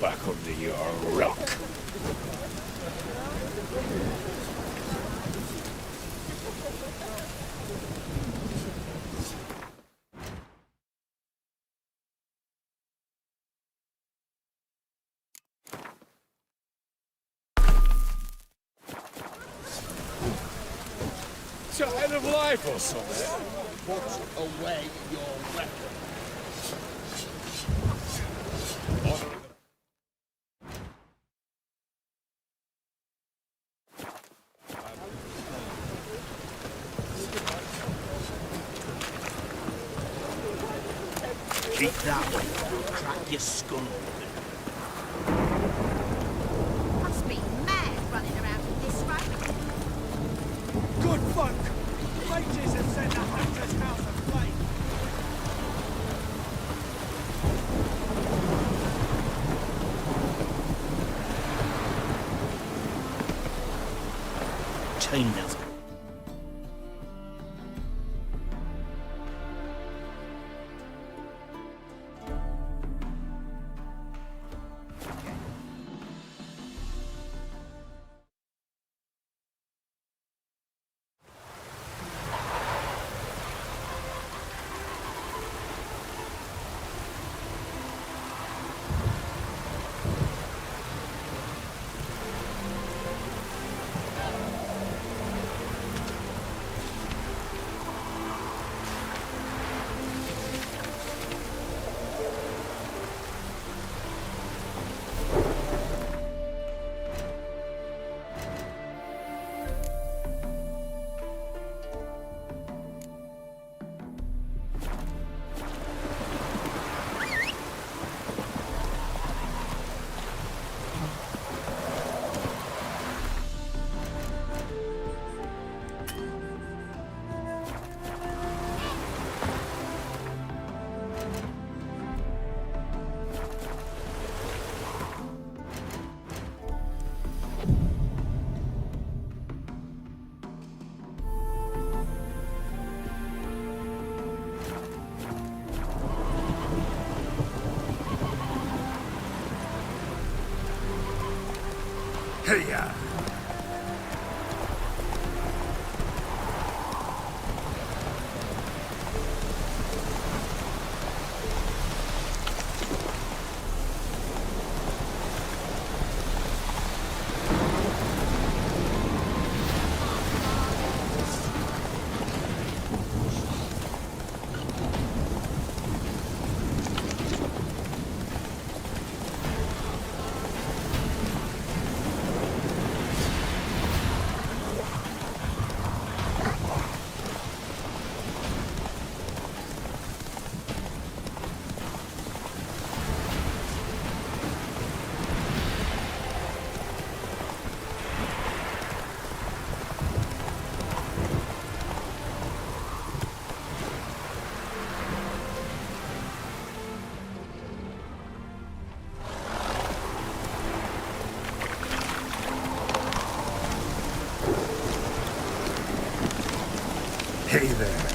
back under your rock. Tired of life or something? Put away your weapon. Keep that way, or crack your skull open. Must be mad running around with this road. Good folk! Mages have sent the hunter's house aflame! Chainmail's Hey-ya! Hey there.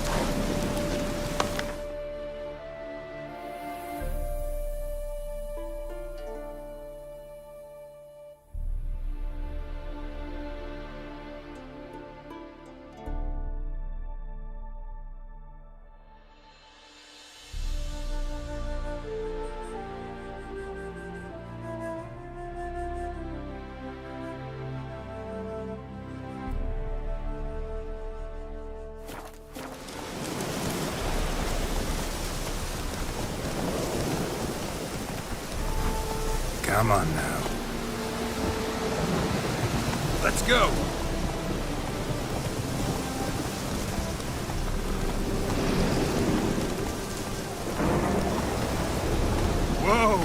Come on now. Let's go! Whoa!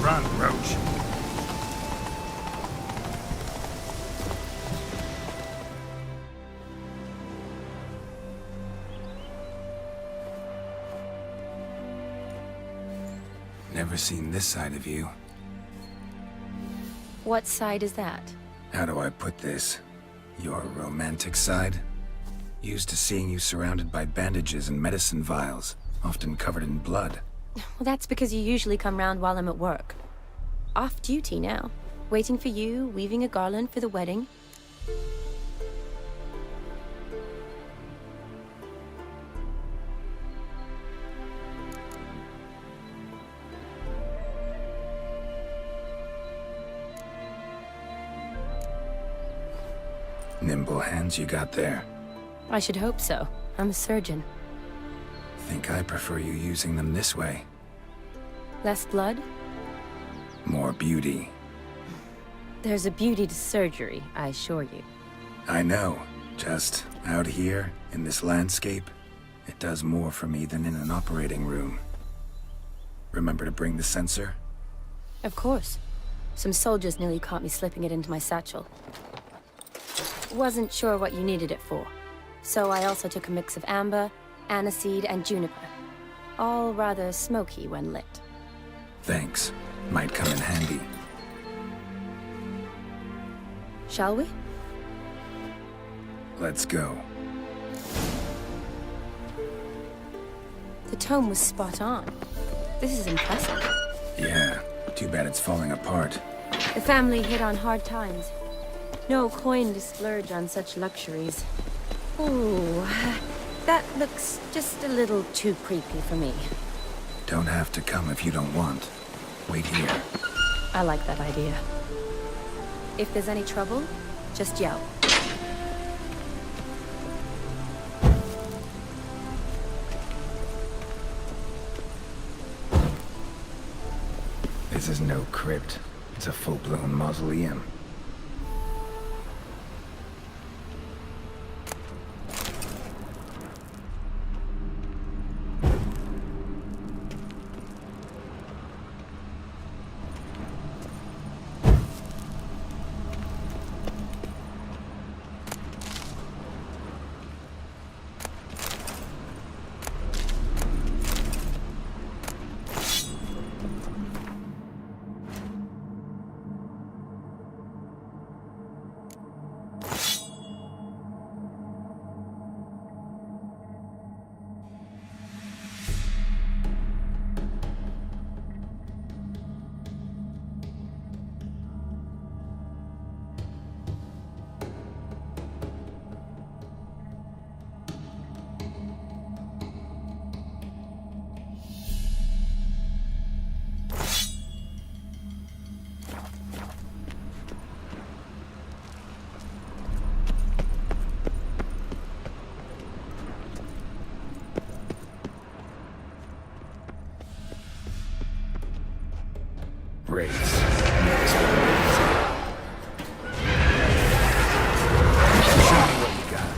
Run, Roach. Never seen this side of you. What side is that? How do I put this? Your romantic side? Used to seeing you surrounded by bandages and medicine vials, often covered in blood. Well, that's because you usually come round while I'm at work. Off duty now. Waiting for you, weaving a garland for the wedding. Nimble hands you got there. I should hope so. I'm a surgeon. Think I prefer you using them this way. Less blood? More beauty. There's a beauty to surgery, I assure you. I know. Just out here, in this landscape, it does more for me than in an operating room. Remember to bring the sensor? Of course. Some soldiers nearly caught me slipping it into my satchel. Wasn't sure what you needed it for. So I also took a mix of amber, aniseed, and juniper. All rather smoky when lit. Thanks. Might come in handy. Shall we? Let's go. The tome was spot on. This is impressive. Yeah, too bad it's falling apart. The family hit on hard times. No coin to splurge on such luxuries. Ooh, that looks just a little too creepy for me. Don't have to come if you don't want. Wait here. I like that idea. If there's any trouble, just yell. This is no crypt. It's a full-blown mausoleum. Race. Next one. Show me what you got.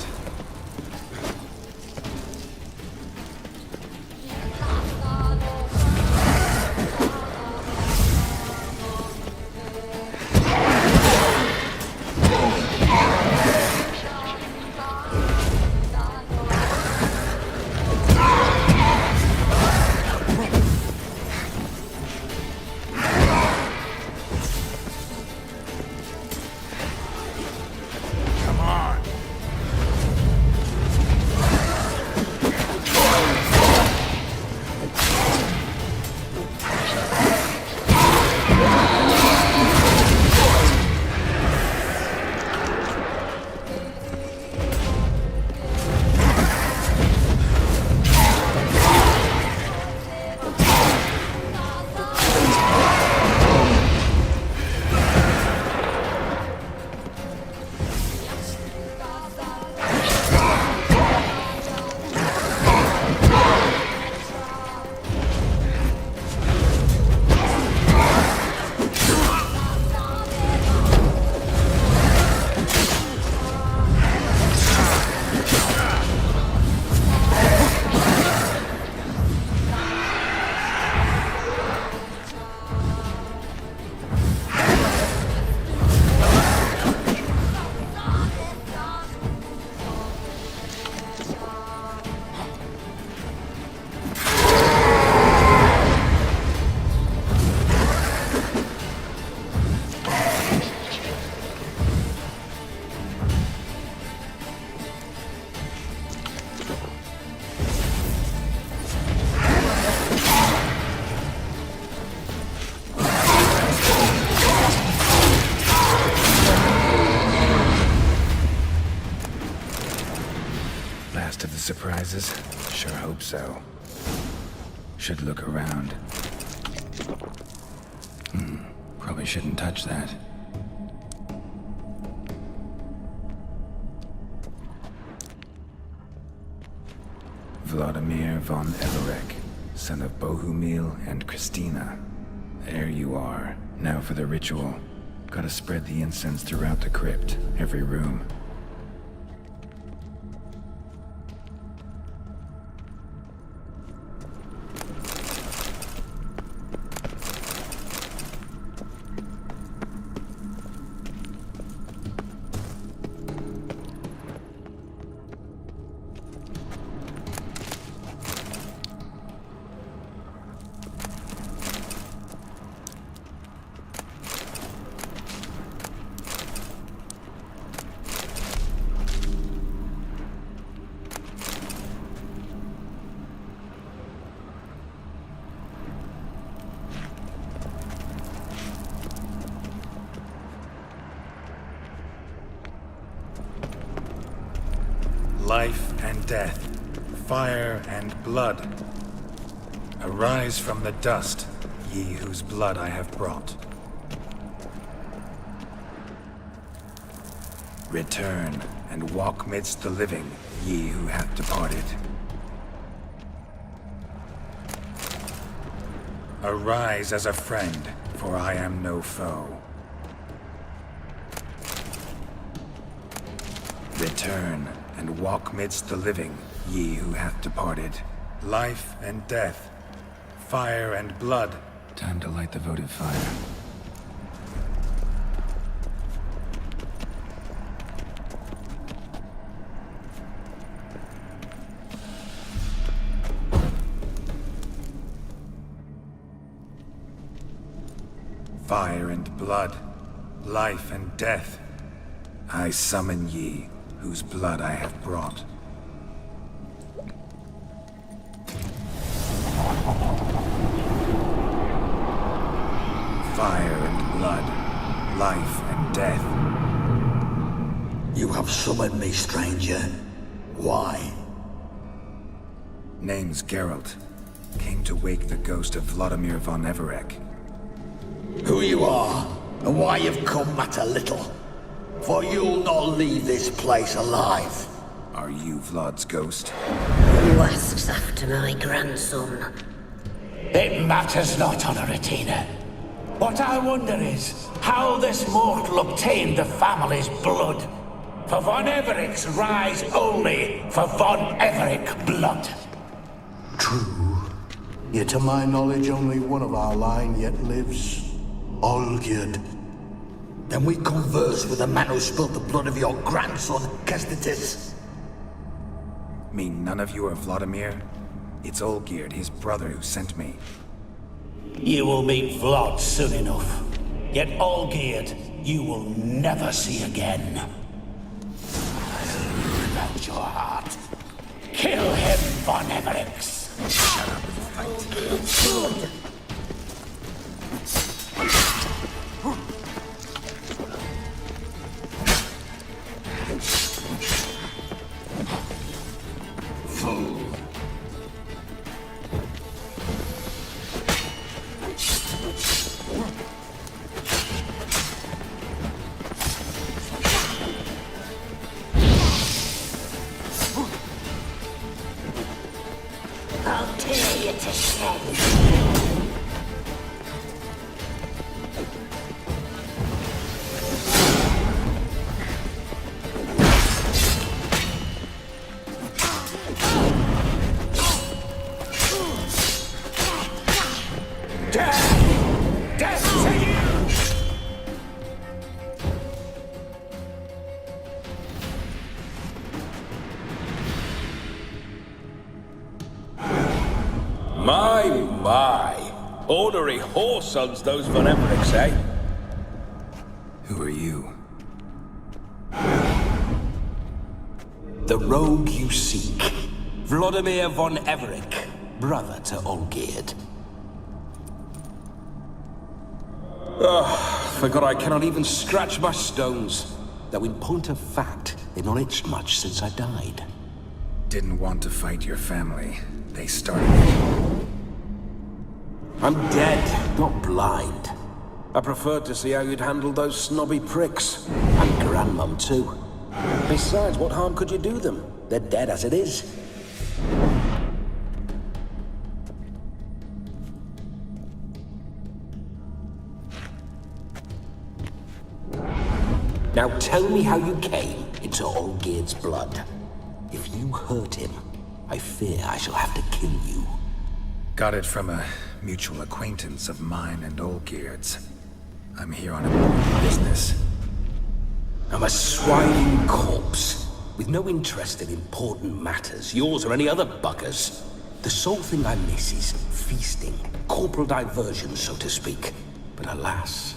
houses? Sure hope so. Should look around. Probably shouldn't touch that. Vladimir von Everek, son of Bohumil and Christina. There you are. Now for the ritual. Gotta spread the incense throughout the crypt, every room. Life and death, fire and blood. Arise from the dust, ye whose blood I have brought. Return and walk midst the living, ye who have departed. Arise as a friend, for I am no foe. Return and walk midst the living, ye who hath departed. Life and death, fire and blood. Time to light the votive fire. Fire and blood, life and death. I summon ye, whose blood I have brought. Fire and blood, life and death. You have summoned me, stranger. Why? Name's Geralt. Came to wake the ghost of Vladimir von Everek. Who you are, and why you've come matter little. For you'll not leave this place alive. Are you Vlad's ghost? Who asks after my grandson? It matters not, Honoratina. What I wonder is how this mortal obtained the family's blood. For von Everek's rise only for von Everek blood. True. Yet to my knowledge, only one of our line yet lives. Olgierd. Then we converse with the man who spilled the blood of your grandson, Kestitis. Mean none of you are Vladimir? It's Olgierd, his brother, who sent me. You will meet Vlad soon enough. Yet Olgierd, you will never see again. I'll rip out your heart. Kill him, von Evereks. Shut up and fight. I'll tear you to shreds. My. Ornery whoresons, those von Evereks, eh? Who are you? The rogue you seek. Vladimir von Everek, brother to Olgierd. Forgot I cannot even scratch my stones. Though in point of fact, they've not itched much since I died. Didn't want to fight your family. They started it. I'm dead, not blind. I preferred to see how you'd handle those snobby pricks. And Grandmum, too. Besides, what harm could you do them? They're dead as it is. Now tell me how you came into Olgierd's blood. If you hurt him, I fear I shall have to kill you. Got it from a mutual acquaintance of mine and Olgierd's. I'm here on important business. I'm a swine corpse, with no interest in important matters, yours or any other buggers. The sole thing I miss is feasting, corporal diversion, so to speak. But alas...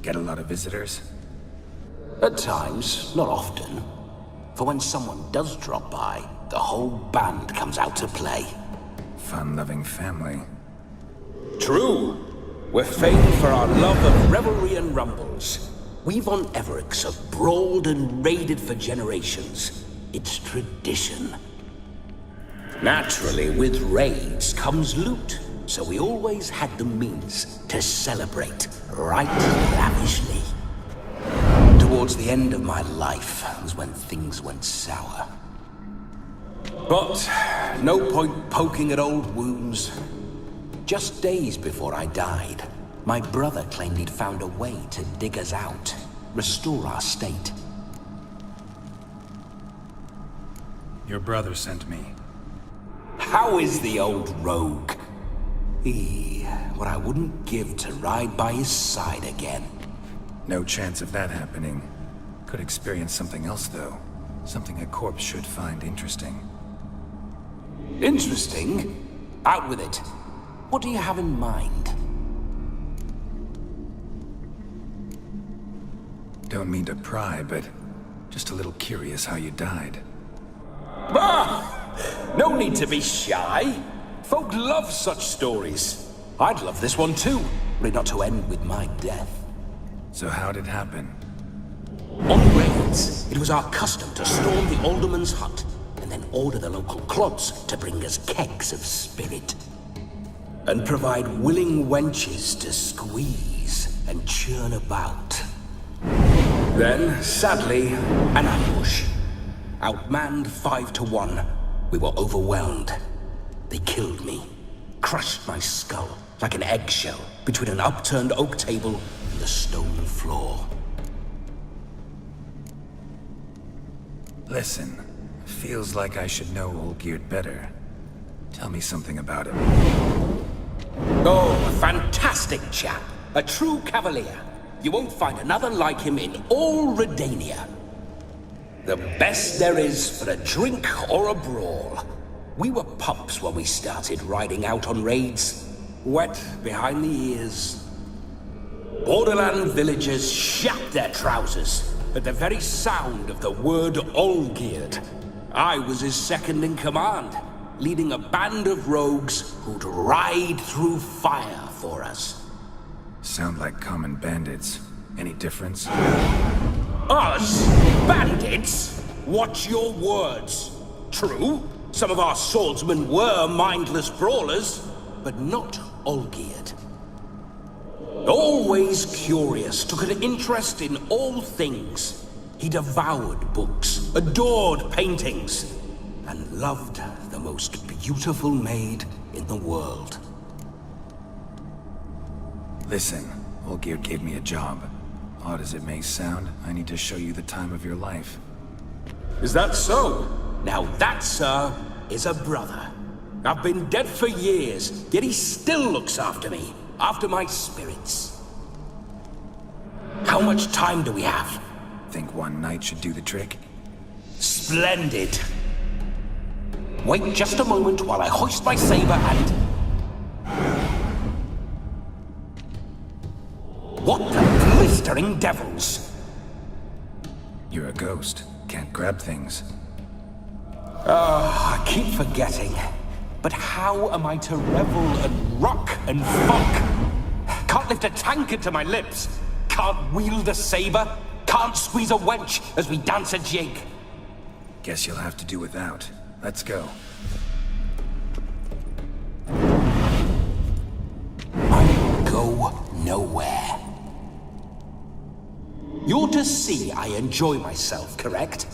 Get a lot of visitors? At times, not often. For when someone does drop by, the whole band comes out to play. Fun-loving family. True. We're famed for our love of revelry and rumbles. We've on Everix have brawled and raided for generations. It's tradition. Naturally, with raids comes loot, so we always had the means to celebrate right lavishly. Towards the end of my life was when things went sour. But no point poking at old wounds. Just days before I died, my brother claimed he'd found a way to dig us out, restore our state. Your brother sent me. How is the old rogue? What I wouldn't give to ride by his side again. No chance of that happening. Could experience something else, though. Something a corpse should find interesting. Interesting? Out with it. What do you have in mind? Don't mean to pry, but just a little curious how you died. No need to be shy. Folk love such stories. I'd love this one too, were it not to end with my death. So how'd it happen? On raids, it was our custom to storm the alderman's hut, and then order the local clods to bring us kegs of spirit. And provide willing wenches to squeeze and churn about. Then, sadly, an ambush. Outmanned 5-1, we were overwhelmed. They killed me, crushed my skull like an eggshell between an upturned oak table and the stone floor. Listen, feels like I should know Olgierd better. Tell me something about him. Oh, a fantastic chap. A true cavalier. You won't find another like him in all Redania. The best there is for a drink or a brawl. We were pups when we started riding out on raids. Wet behind the ears. Borderland villagers shat their trousers at the very sound of the word Olgierd. I was his second in command, leading a band of rogues who'd ride through fire for us. Sound like common bandits. Any difference? Us? Bandits? Watch your words. True, some of our swordsmen were mindless brawlers, but not Olgierd. Always curious, took an interest in all things. He devoured books, adored paintings, and loved the most beautiful maid in the world. Listen, Olgierd gave me a job. Odd as it may sound, I need to show you the time of your life. Is that so? Now that, sir, is a brother. I've been dead for years, yet he still looks after me, after my spirits. How much time do we have? Think one night should do the trick? Splendid. Wait just a moment while I hoist my saber and... What the blistering devils? You're a ghost. Can't grab things. I keep forgetting. But how am I to revel and rock and funk? Can't lift a tankard to my lips. Can't wield a saber. Can't can't squeeze a wench as we dance a jig. Guess you'll have to do without. Let's go. I go nowhere. You're to see I enjoy myself, correct?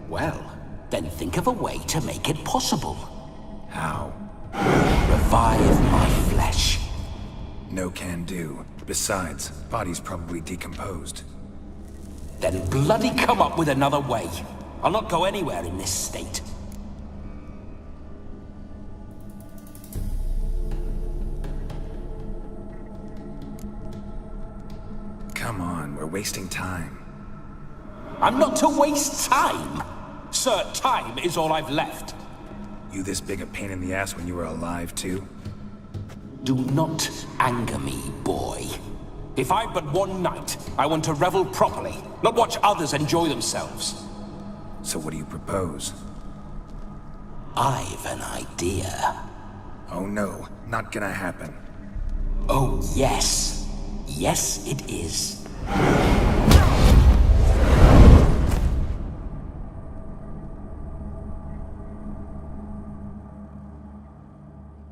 Well, then think of a way to make it possible. How? Revive my flesh. No can do. Besides, body's probably decomposed. Then bloody come up with another way. I'll not go anywhere in this state. Come on, we're wasting time. I'm not to waste time. Sir, time is all I've left. You this big a pain in the ass when you were alive, too? Do not anger me, boy. If I've but one night, I want to revel properly, not watch others enjoy themselves. So what do you propose? I've an idea. Oh no, not gonna happen. Oh, yes. Yes, it is.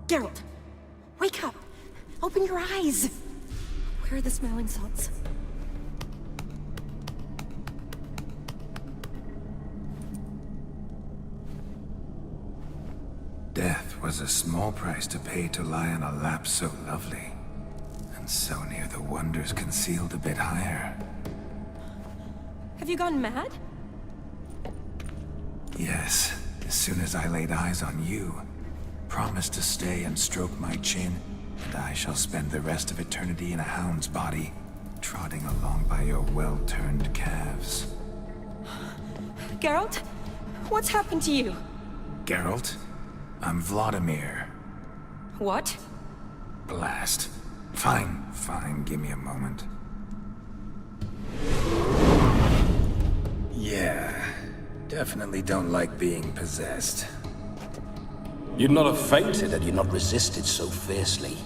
Geralt, wake up! Open your eyes! Where are the smelling salts? Death was a small price to pay to lie on a lap so lovely, and so near the wonders concealed a bit higher. Have you gone mad? Yes, as soon as I laid eyes on you, promised to stay and stroke my chin, and I shall spend the rest of eternity in a hound's body, trotting along by your well-turned calves. Geralt? What's happened to you? Geralt, I'm Vladimir. What? Blast. Fine, give me a moment. Yeah, definitely don't like being possessed. You'd not have fainted had you not resisted so fiercely.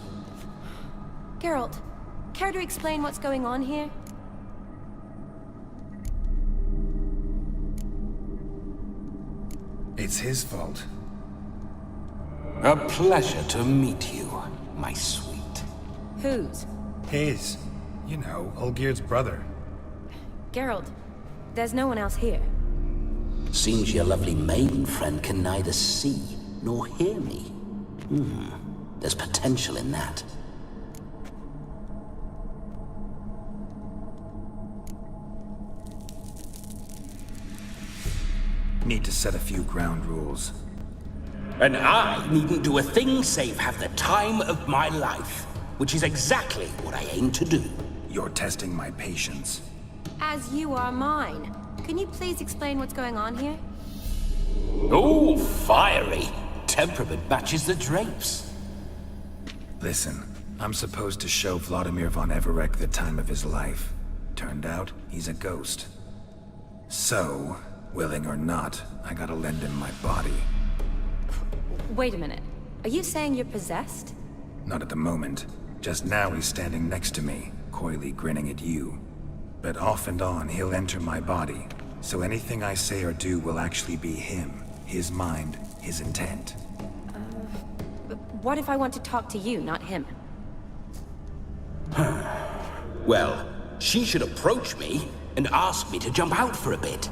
Geralt, care to explain what's going on here? It's his fault. A pleasure to meet you, my sweet. Whose? His. You know, Olgerd's brother. Geralt, there's no one else here. Seems your lovely maiden friend can neither see nor hear me. There's potential in that. Need to set a few ground rules. And I needn't do a thing save have the time of my life, which is exactly what I aim to do. You're testing my patience. As you are mine. Can you please explain what's going on here? Oh, fiery. Temperament matches the drapes. Listen, I'm supposed to show Vladimir von Everec the time of his life. Turned out, he's a ghost. So, willing or not, I gotta lend him my body. Wait a minute. Are you saying you're possessed? Not at the moment. Just now he's standing next to me, coyly grinning at you. But off and on, he'll enter my body. So anything I say or do will actually be him. His mind, his intent. What if I want to talk to you, not him? Well, she should approach me and ask me to jump out for a bit.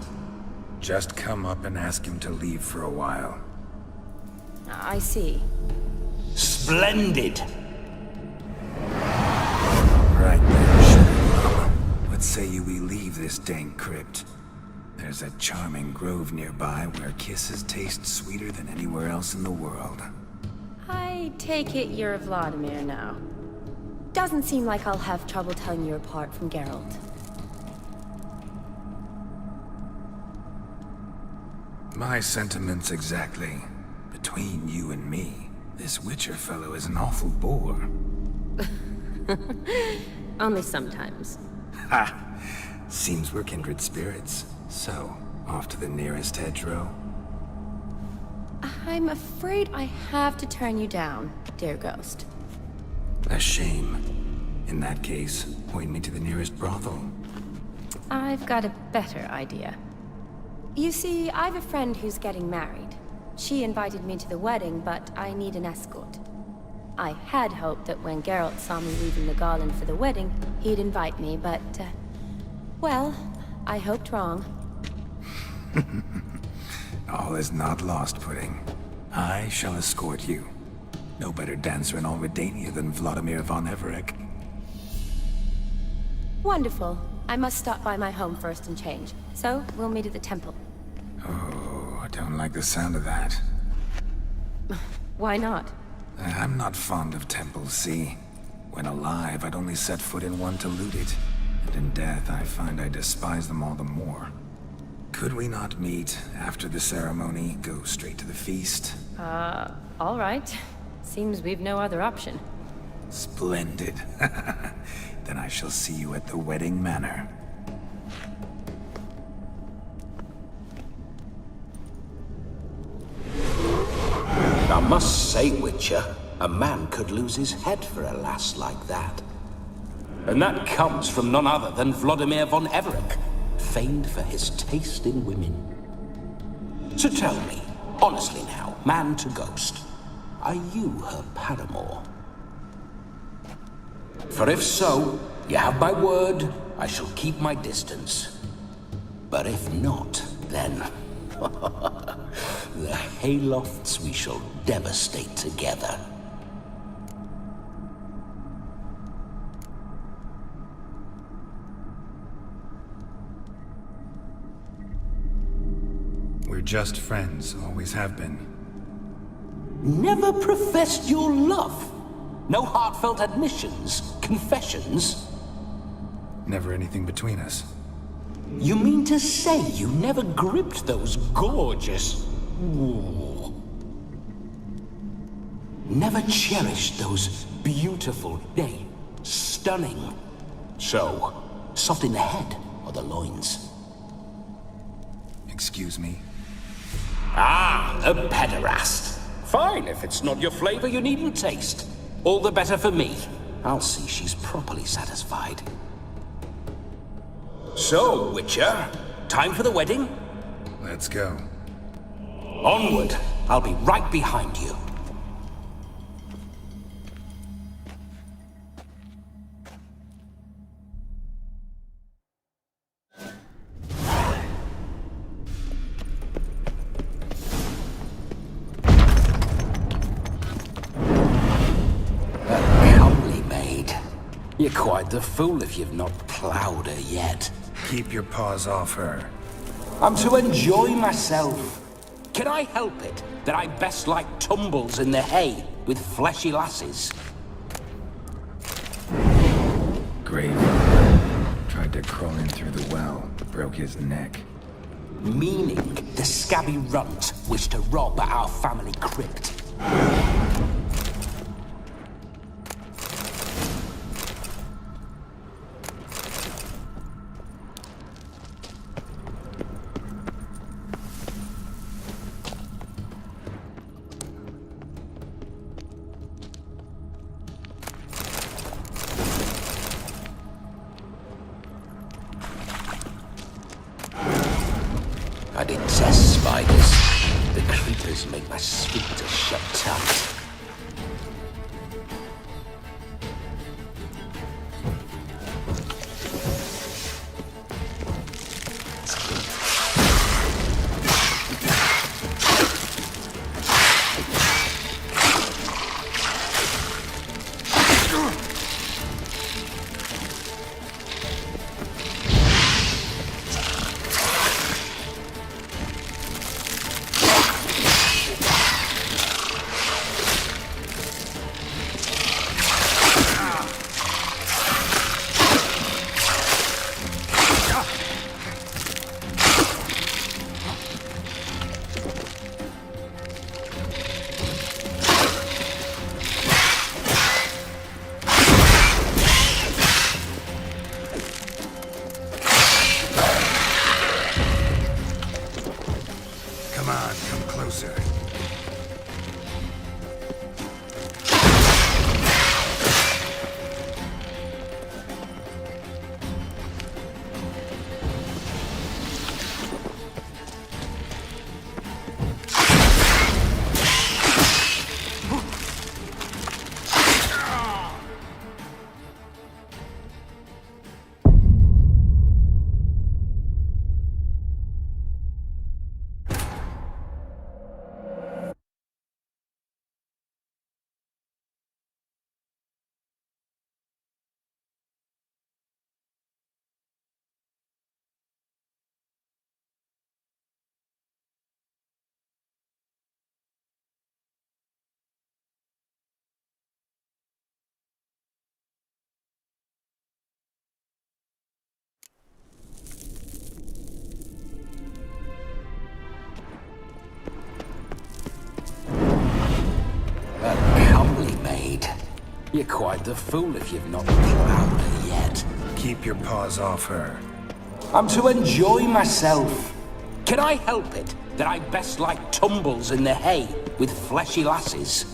Just come up and ask him to leave for a while. I see. Splendid. Right then, Sugar. What say you we leave this dank crypt? There's a charming grove nearby where kisses taste sweeter than anywhere else in the world. I take it you're Vladimir now. Doesn't seem like I'll have trouble telling you apart from Geralt. My sentiments exactly. Between you and me, this Witcher fellow is an awful bore. Only sometimes. Ha! Seems we're kindred spirits. So, off to the nearest hedgerow? I'm afraid I have to turn you down, dear ghost. A shame. In that case, point me to the nearest brothel. I've got a better idea. You see, I've a friend who's getting married. She invited me to the wedding, but I need an escort. I had hoped that when Geralt saw me weaving the garland for the wedding, he'd invite me, but, well, I hoped wrong. All is not lost, Pudding. I shall escort you. No better dancer in all Redania than Vladimir von Everett. Wonderful. I must stop by my home first and change. So, we'll meet at the temple. Oh, I don't like the sound of that. Why not? I'm not fond of temples, see? When alive, I'd only set foot in one to loot it. And in death, I find I despise them all the more. Could we not meet after the ceremony, go straight to the feast? All right. Seems we've no other option. Splendid. Then I shall see you at the wedding manor. I must say, Witcher, a man could lose his head for a lass like that. And that comes from none other than Vladimir von Everett, famed for his taste in women. So tell me, honestly now, man to ghost, are you her paramour? For if so, you have my word, I shall keep my distance. But if not, then... the haylofts we shall devastate together. We're just friends, always have been. Never professed your love? No heartfelt admissions, confessions? Never anything between us. You mean to say you never gripped those gorgeous... Ooh. Never cherished those beautiful, nay, stunning... So, soft in the head or the loins? Excuse me? Ah, a pederast. Fine, if it's not your flavor, you needn't taste. All the better for me. I'll see she's properly satisfied. So, Witcher, time for the wedding? Let's go. Onward. I'll be right behind you. A comely maid. You're quite the fool if you've not plowed her yet. Keep your paws off her. I'm to enjoy myself. Can I help it that I best like tumbles in the hay with fleshy lasses? Grave. Tried to crawl in through the well, broke his neck. Meaning the scabby runt wished to rob our family crypt. I detest spiders. The creepers make my sphincter shut tight. You're quite the fool if you've not plowed her yet. Keep your paws off her. I'm to enjoy myself. Can I help it that I best like tumbles in the hay with fleshy lasses?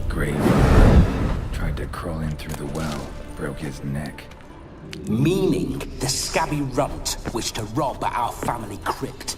Grave. Tried to crawl in through the well, broke his neck. Meaning the scabby runt wished to rob our family crypt.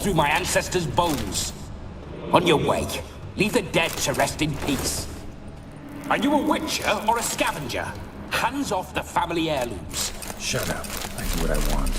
Through my ancestors' bones. On your way, leave the dead to rest in peace. Are you a witcher or a scavenger? Hands off the family heirlooms. Shut up. I do what I want.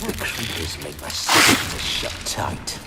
The creepers make my skin shut tight.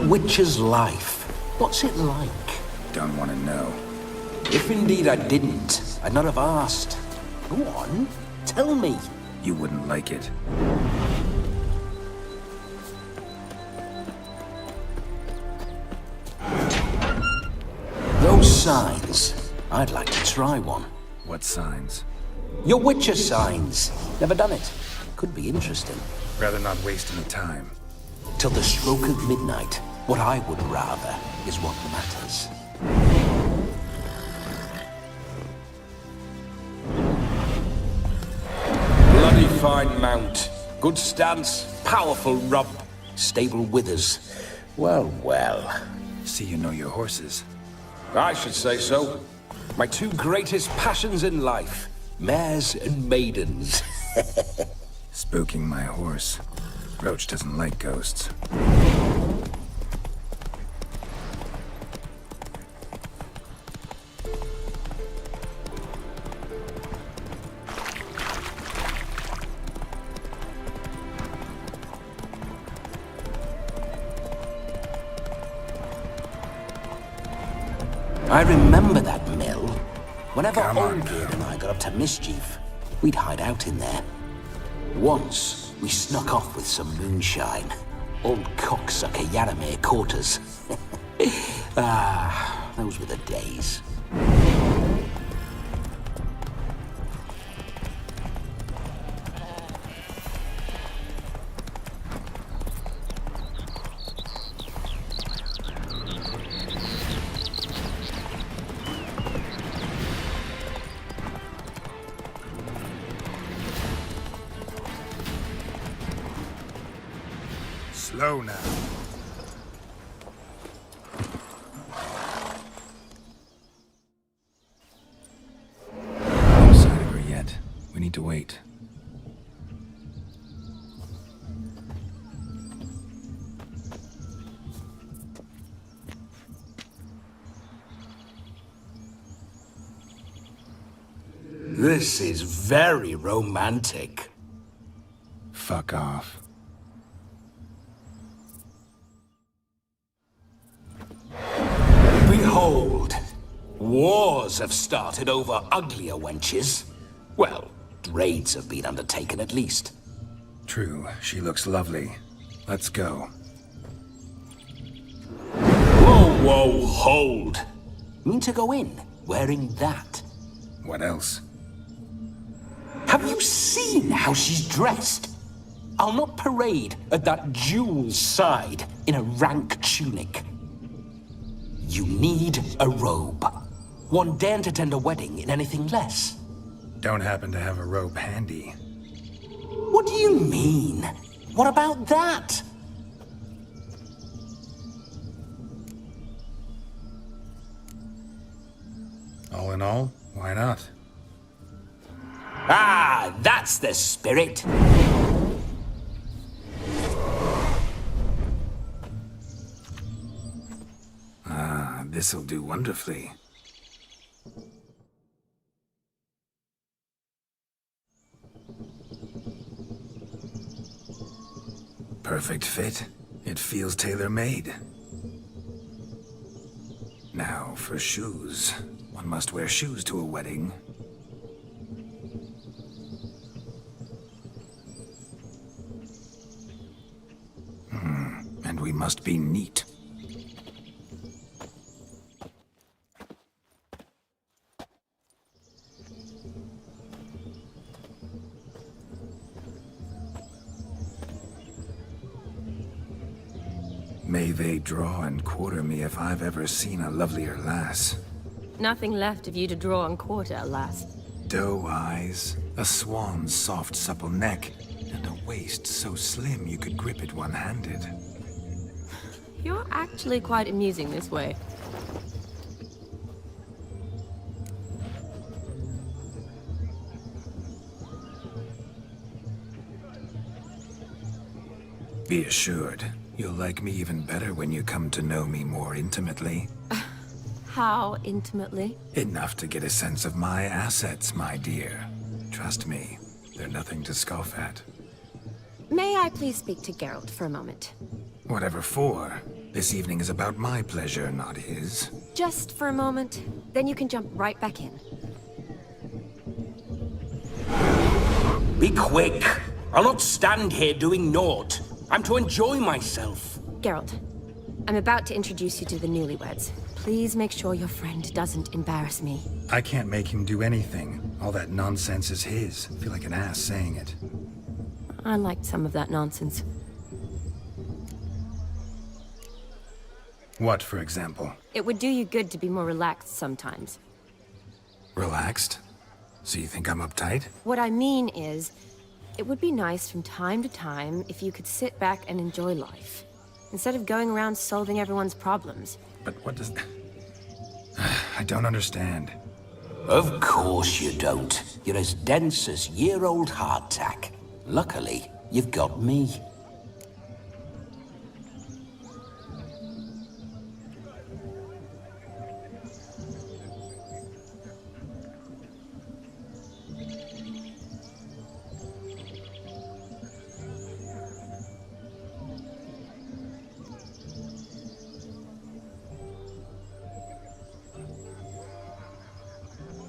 Witcher's life. What's it like? Don't want to know. If indeed I didn't, I'd not have asked. Go on, tell me. You wouldn't like it. Those signs. I'd like to try one. What signs? Your Witcher signs. Never done it. Could be interesting. Rather not waste any time. Till the stroke of midnight, what I would rather is what matters. Bloody fine mount. Good stance, powerful rub, stable withers. Well, well. See you know your horses. I should say so. My two greatest passions in life. Mares and maidens. Spooking my horse. Roach doesn't like ghosts. I remember that mill. Whenever Come on Olgerd and I got up to mischief, we'd hide out in there. Once, we snuck off with some moonshine. Old cocksucker Yaramir caught us. Those were the days. Slow now. No sign of her yet. We need to wait. This is very romantic. Fuck off. Behold, wars have started over uglier wenches. Well, raids have been undertaken at least. True, she looks lovely. Let's go. Whoa, hold. Mean to go in wearing that? What else? Have you seen how she's dressed? I'll not parade at that jewel's side in a rank tunic. You need a robe. One daren't attend a wedding in anything less. Don't happen to have a robe handy. What do you mean? What about that? All in all, why not? Ah, that's the spirit. This'll do wonderfully. Perfect fit. It feels tailor-made. Now for shoes. One must wear shoes to a wedding. And we must be neat. May they draw and quarter me if I've ever seen a lovelier lass. Nothing left of you to draw and quarter, alas. Doe eyes, a swan's soft supple neck, and a waist so slim you could grip it one-handed. You're actually quite amusing this way. Be assured, you'll like me even better when you come to know me more intimately. How intimately? Enough to get a sense of my assets, my dear. Trust me, they're nothing to scoff at. May I please speak to Geralt for a moment? Whatever for. This evening is about my pleasure, not his. Just for a moment, then you can jump right back in. Be quick. I'll not stand here doing naught. I'm to enjoy myself. Geralt, I'm about to introduce you to the newlyweds. Please make sure your friend doesn't embarrass me. I can't make him do anything. All that nonsense is his. I feel like an ass saying it. I liked some of that nonsense. What, for example? It would do you good to be more relaxed sometimes. Relaxed? So you think I'm uptight? What I mean is, it would be nice from time to time if you could sit back and enjoy life, instead of going around solving everyone's problems. But what does... I don't understand. Of course you don't. You're as dense as year-old hardtack. Luckily, you've got me.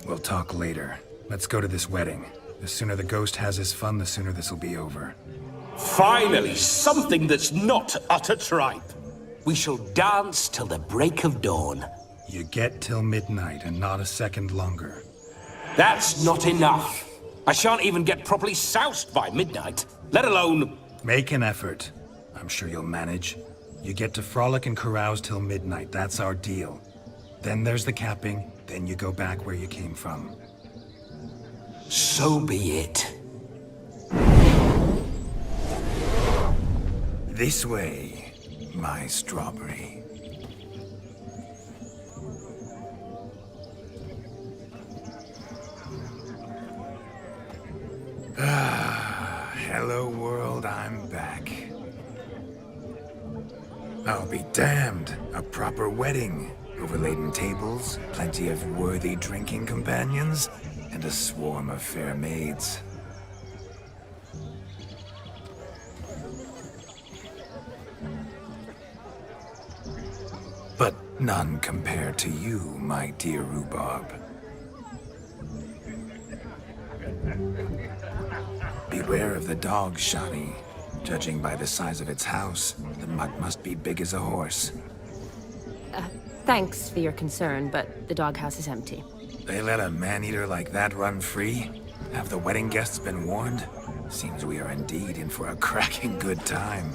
We'll talk later. Let's go to this wedding. The sooner the ghost has his fun, the sooner this'll be over. Finally, something that's not utter tripe. We shall dance till the break of dawn. You get till midnight and not a second longer. That's not enough. I shan't even get properly soused by midnight, let alone... Make an effort. I'm sure you'll manage. You get to frolic and carouse till midnight. That's our deal. Then there's the capping. Then you go back where you came from. So be it. This way, my strawberry. Hello world, I'm back. I'll be damned. A proper wedding. Overladen tables, plenty of worthy drinking companions, and a swarm of fair maids. But none compared to you, my dear rhubarb. Beware of the dog, Shani. Judging by the size of its house, the mutt must be big as a horse. Thanks for your concern, but the doghouse is empty. They let a man-eater like that run free? Have the wedding guests been warned? Seems we are indeed in for a cracking good time.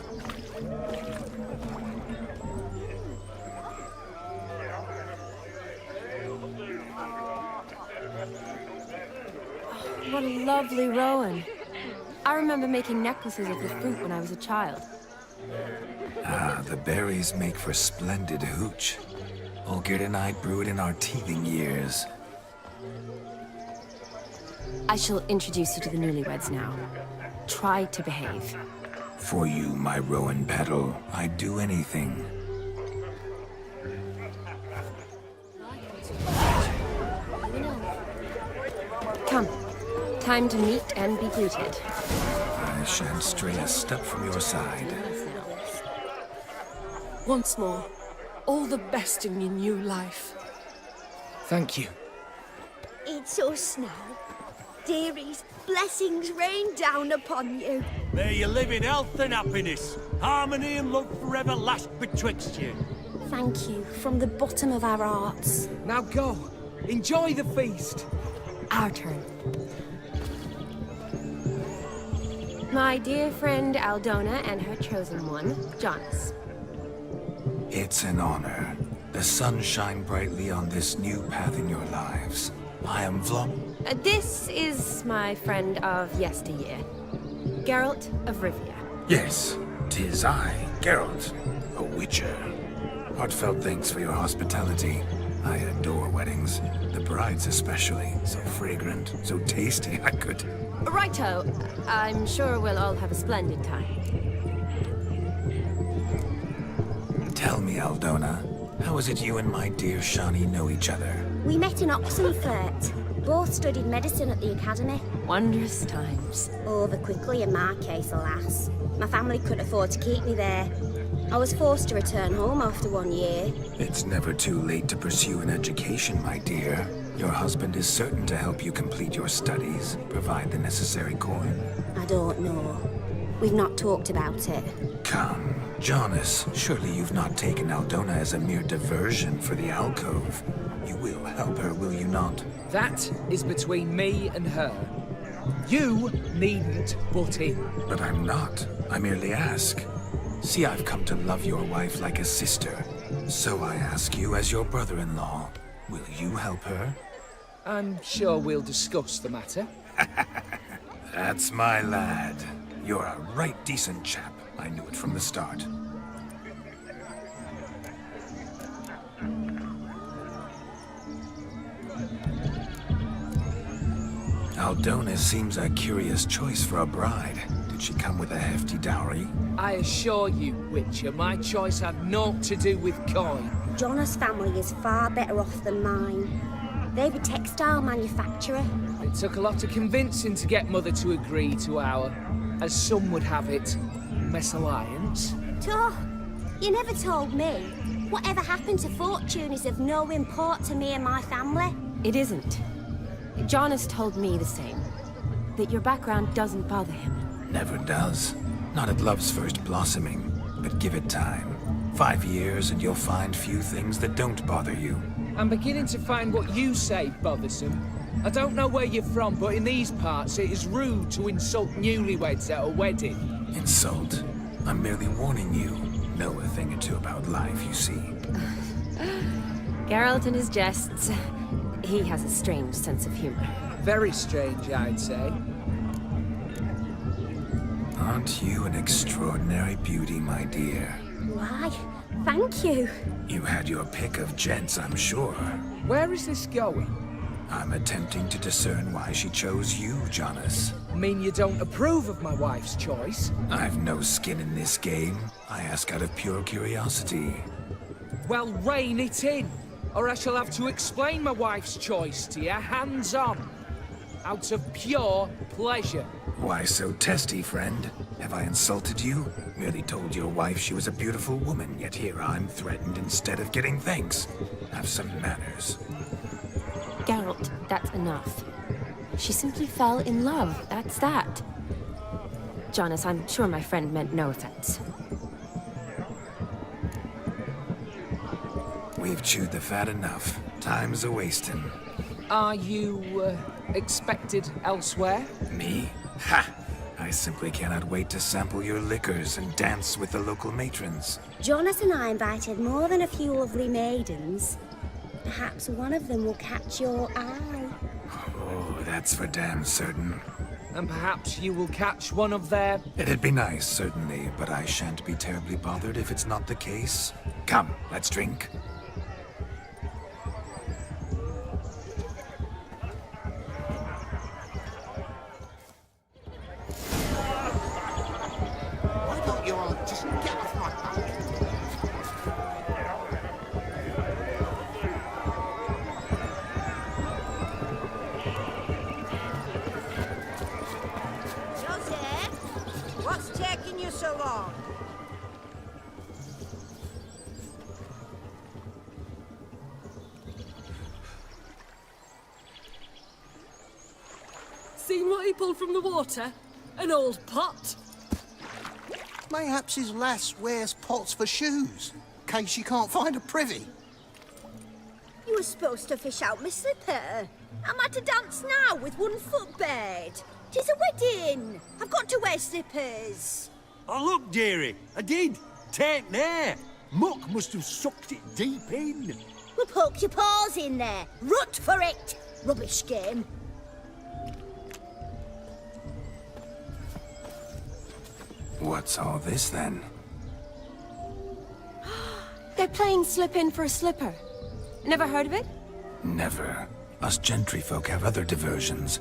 What a lovely rowan. I remember making necklaces of the fruit when I was a child. Ah, the berries make for splendid hooch. Olgerd and I brewed in our teething years. I shall introduce you to the newlyweds now. Try to behave. For you, my rowan petal, I'd do anything. Come. Time to meet and be greeted. I shan't stray a step from your side. Once more, all the best in your new life. Thank you. It's us now. Dearies, blessings rain down upon you. May you live in health and happiness. Harmony and love forever last betwixt you. Thank you from the bottom of our hearts. Now go. Enjoy the feast. Our turn. My dear friend Aldona and her chosen one, Jonas. It's an honor. The sun shine brightly on this new path in your lives. I am This is my friend of yesteryear, Geralt of Rivia. Yes, 'tis I, Geralt, a witcher. Heartfelt thanks for your hospitality. I adore weddings. The brides especially. So fragrant, so tasty, I could... Righto. I'm sure we'll all have a splendid time. Tell me, Aldona, how is it you and my dear Shani know each other? We met in Oxenfurt. Both studied medicine at the academy. Wondrous times. Over quickly in my case, alas. My family couldn't afford to keep me there. I was forced to return home after 1 year. It's never too late to pursue an education, my dear. Your husband is certain to help you complete your studies, provide the necessary coin. I don't know. We've not talked about it. Come, Jonas, surely you've not taken Aldona as a mere diversion for the alcove. You will help her, will you not? That is between me and her. You needn't butt in. But I'm not. I merely ask. See, I've come to love your wife like a sister. So I ask you as your brother-in-law, will you help her? I'm sure we'll discuss the matter. That's my lad. You're a right decent chap. I knew it from the start. Aldona seems a curious choice for a bride. Did she come with a hefty dowry? I assure you, Witcher, my choice had naught to do with coin. Jonas' family is far better off than mine. They're a textile manufacturer. It took a lot of convincing to get Mother to agree to our, as some would have it, mesalliance. Toh, you never told me. Whatever happened to fortune is of no import to me and my family. It isn't. Jonas told me the same. That your background doesn't bother him. Never does. Not at love's first blossoming. But give it time. 5 years and you'll find few things that don't bother you. I'm beginning to find what you say bothersome. I don't know where you're from, but in these parts it is rude to insult newlyweds at a wedding. Insult? I'm merely warning you. Know a thing or two about life, you see. Geralt and his jests. He has a strange sense of humor. Very strange, I'd say. Aren't you an extraordinary beauty, my dear? Why, thank you. You had your pick of gents, I'm sure. Where is this going? I'm attempting to discern why she chose you, Jonas. Mean you don't approve of my wife's choice? I've no skin in this game. I ask out of pure curiosity. Well, rein it in, or I shall have to explain my wife's choice to you hands-on. Out of pure pleasure. Why so testy, friend? Have I insulted you? Merely told your wife she was a beautiful woman, yet here I'm threatened instead of getting thanks. Have some manners. Geralt, that's enough. She simply fell in love, that's that. Jonas, I'm sure my friend meant no offense. We've chewed the fat enough. Time's a-wasting. Are you, expected elsewhere? Me? Ha! I simply cannot wait to sample your liquors and dance with the local matrons. Jonas and I invited more than a few lovely maidens. Perhaps one of them will catch your eye. Oh, that's for damn certain. And perhaps you will catch one of their... It'd be nice, certainly, but I shan't be terribly bothered if it's not the case. Come, let's drink. Why don't you all just get off my back? Joseph, what's taking you so long? Seen what he pulled from the water? An old pot. Mayhaps his lass wears pots for shoes, in case she can't find a privy. You were supposed to fish out my slipper. I'm at a dance now with one foot bared. 'Tis a wedding. I've got to wear slippers. Oh, look, dearie, I did. Take there. Muck must have sucked it deep in. Well, poke your paws in there. Rut for it. Rubbish game. What's all this, then? They're playing slip in for a slipper. Never heard of it? Never. Us gentry folk have other diversions.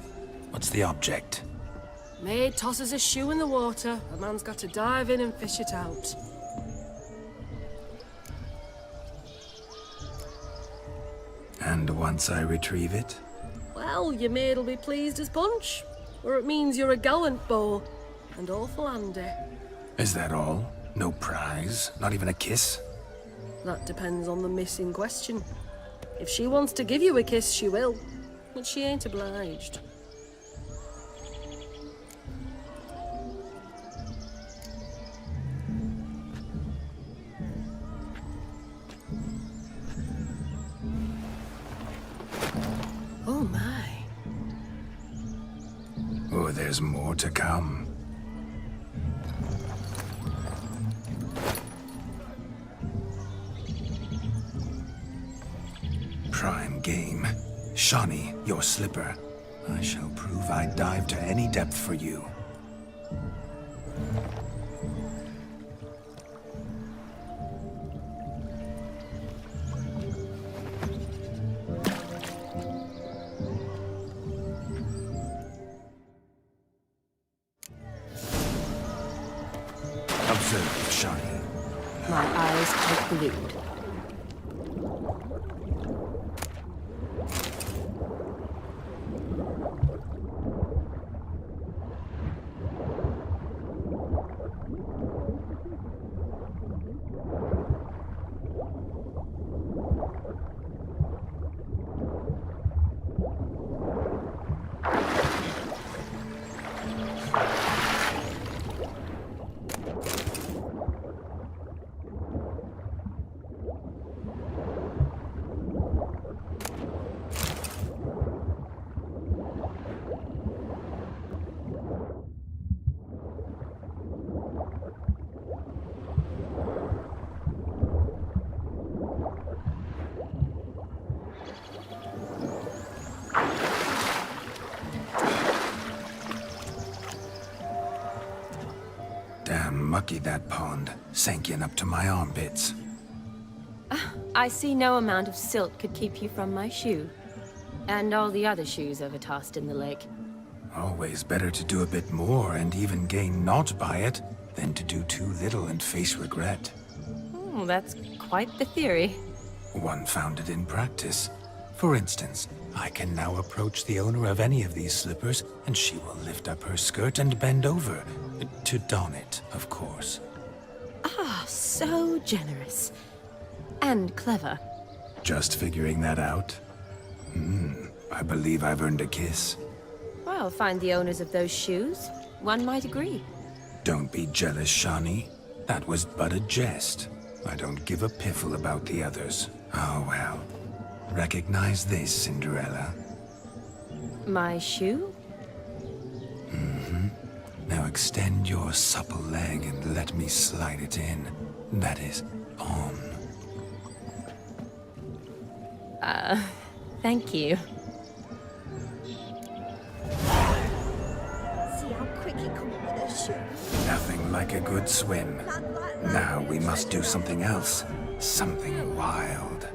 What's the object? Maid tosses a shoe in the water. A man's got to dive in and fish it out. And once I retrieve it? Well, your maid'll be pleased as punch. Or it means you're a gallant beau. And awful handy. Is that all? No prize? Not even a kiss? That depends on the miss in question. If she wants to give you a kiss, she will. But she ain't obliged. There's more to come. Prime game. Shawnee, your slipper. I shall prove I dive to any depth for you. Observe, Shawnee. My eyes are glued. Damn mucky that pond. Sank in up to my armpits. I see no amount of silt could keep you from my shoe. And all the other shoes overtossed in the lake. Always better to do a bit more and even gain naught by it than to do too little and face regret. Oh, that's quite the theory. One founded in practice. For instance, I can now approach the owner of any of these slippers, and she will lift up her skirt and bend over. To don it, of course. Ah, so generous. And clever. Just figuring that out? I believe I've earned a kiss. Well, find the owners of those shoes. One might agree. Don't be jealous, Shawnee. That was but a jest. I don't give a piffle about the others. Oh well. Recognize this, Cinderella. My shoe? Now extend your supple leg and let me slide it in. That is, on. Thank you. See how quick he come up with his shoes? Nothing like a good swim. Now we must do something else. Something wild.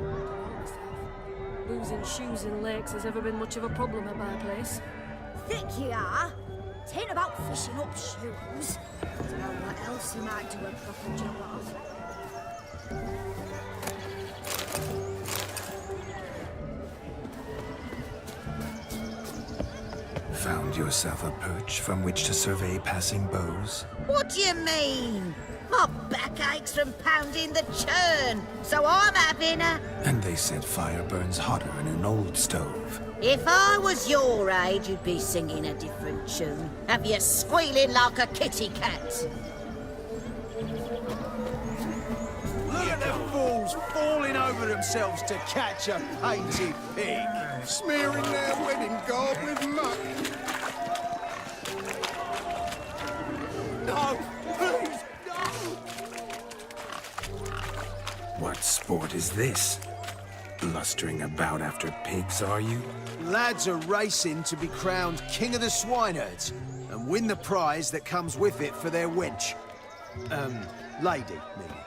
Losing shoes in lakes has ever been much of a problem at my place. Think you are? It ain't about fishing up shoes. I don't know what else you might do a proper job of. Found yourself a perch from which to survey passing bows? What do you mean? My back aches from pounding the churn, so I'm having a... And they said fire burns hotter in an old stove. If I was your age, you'd be singing a different tune. Have you squealing like a kitty cat? Look at the fools falling over themselves to catch a painted pig. Smearing their wedding garb with muck. No, please, no! What sport is this? Blustering about after pigs, are you? Lads are racing to be crowned King of the Swineherds and win the prize that comes with it for their wench. Lady, meaning.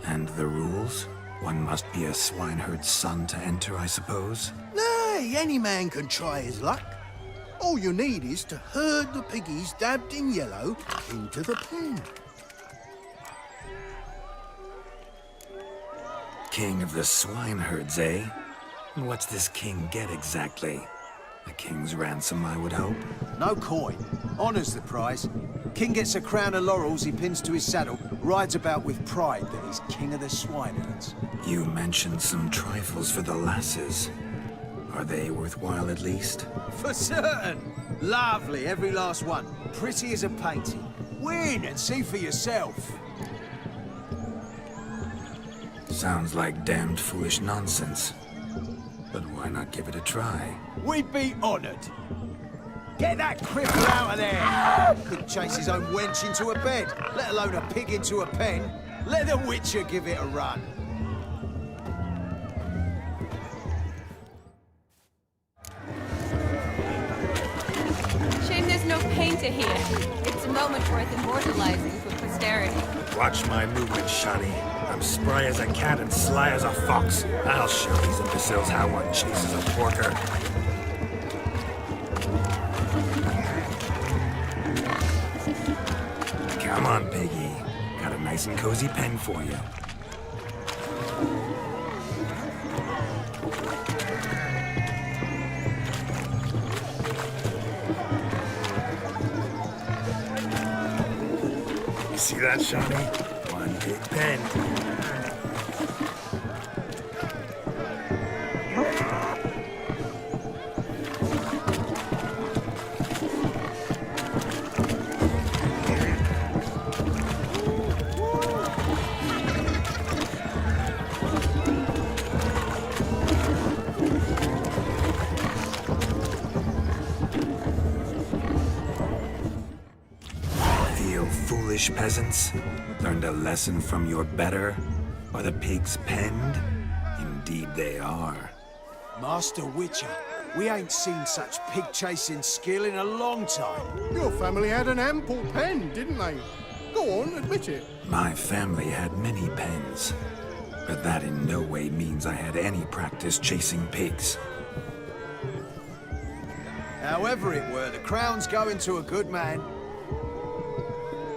And the rules? One must be a swineherd's son to enter, I suppose? Nay, any man can try his luck. All you need is to herd the piggies dabbed in yellow into the pen. King of the swineherds, eh? And what's this king get exactly? A king's ransom, I would hope. No coin. Honours the prize. King gets a crown of laurels he pins to his saddle, rides about with pride that he's King of the Swineherds. You mentioned some trifles for the lasses. Are they worthwhile at least? For certain! Lovely, every last one. Pretty as a painting. Win and see for yourself. Sounds like damned foolish nonsense. But why not give it a try? We'd be honoured. Get that cripple out of there! Couldn't chase his own wench into a bed, let alone a pig into a pen. Let the Witcher give it a run. Shame there's no painter here. It's a moment worth immortalizing for posterity. Watch my movement, Shani. I'm spry as a cat and sly as a fox. I'll show these imbeciles how one chases a porker. Come on, piggy. Got a nice and cozy pen for you. You see that, Shani? One big pen. Foolish peasants, learned a lesson from your better? Are the pigs penned? Indeed they are. Master Witcher, we ain't seen such pig-chasing skill in a long time. Your family had an ample pen, didn't they? Go on, admit it. My family had many pens, but that in no way means I had any practice chasing pigs. However it were, the crown's going to a good man.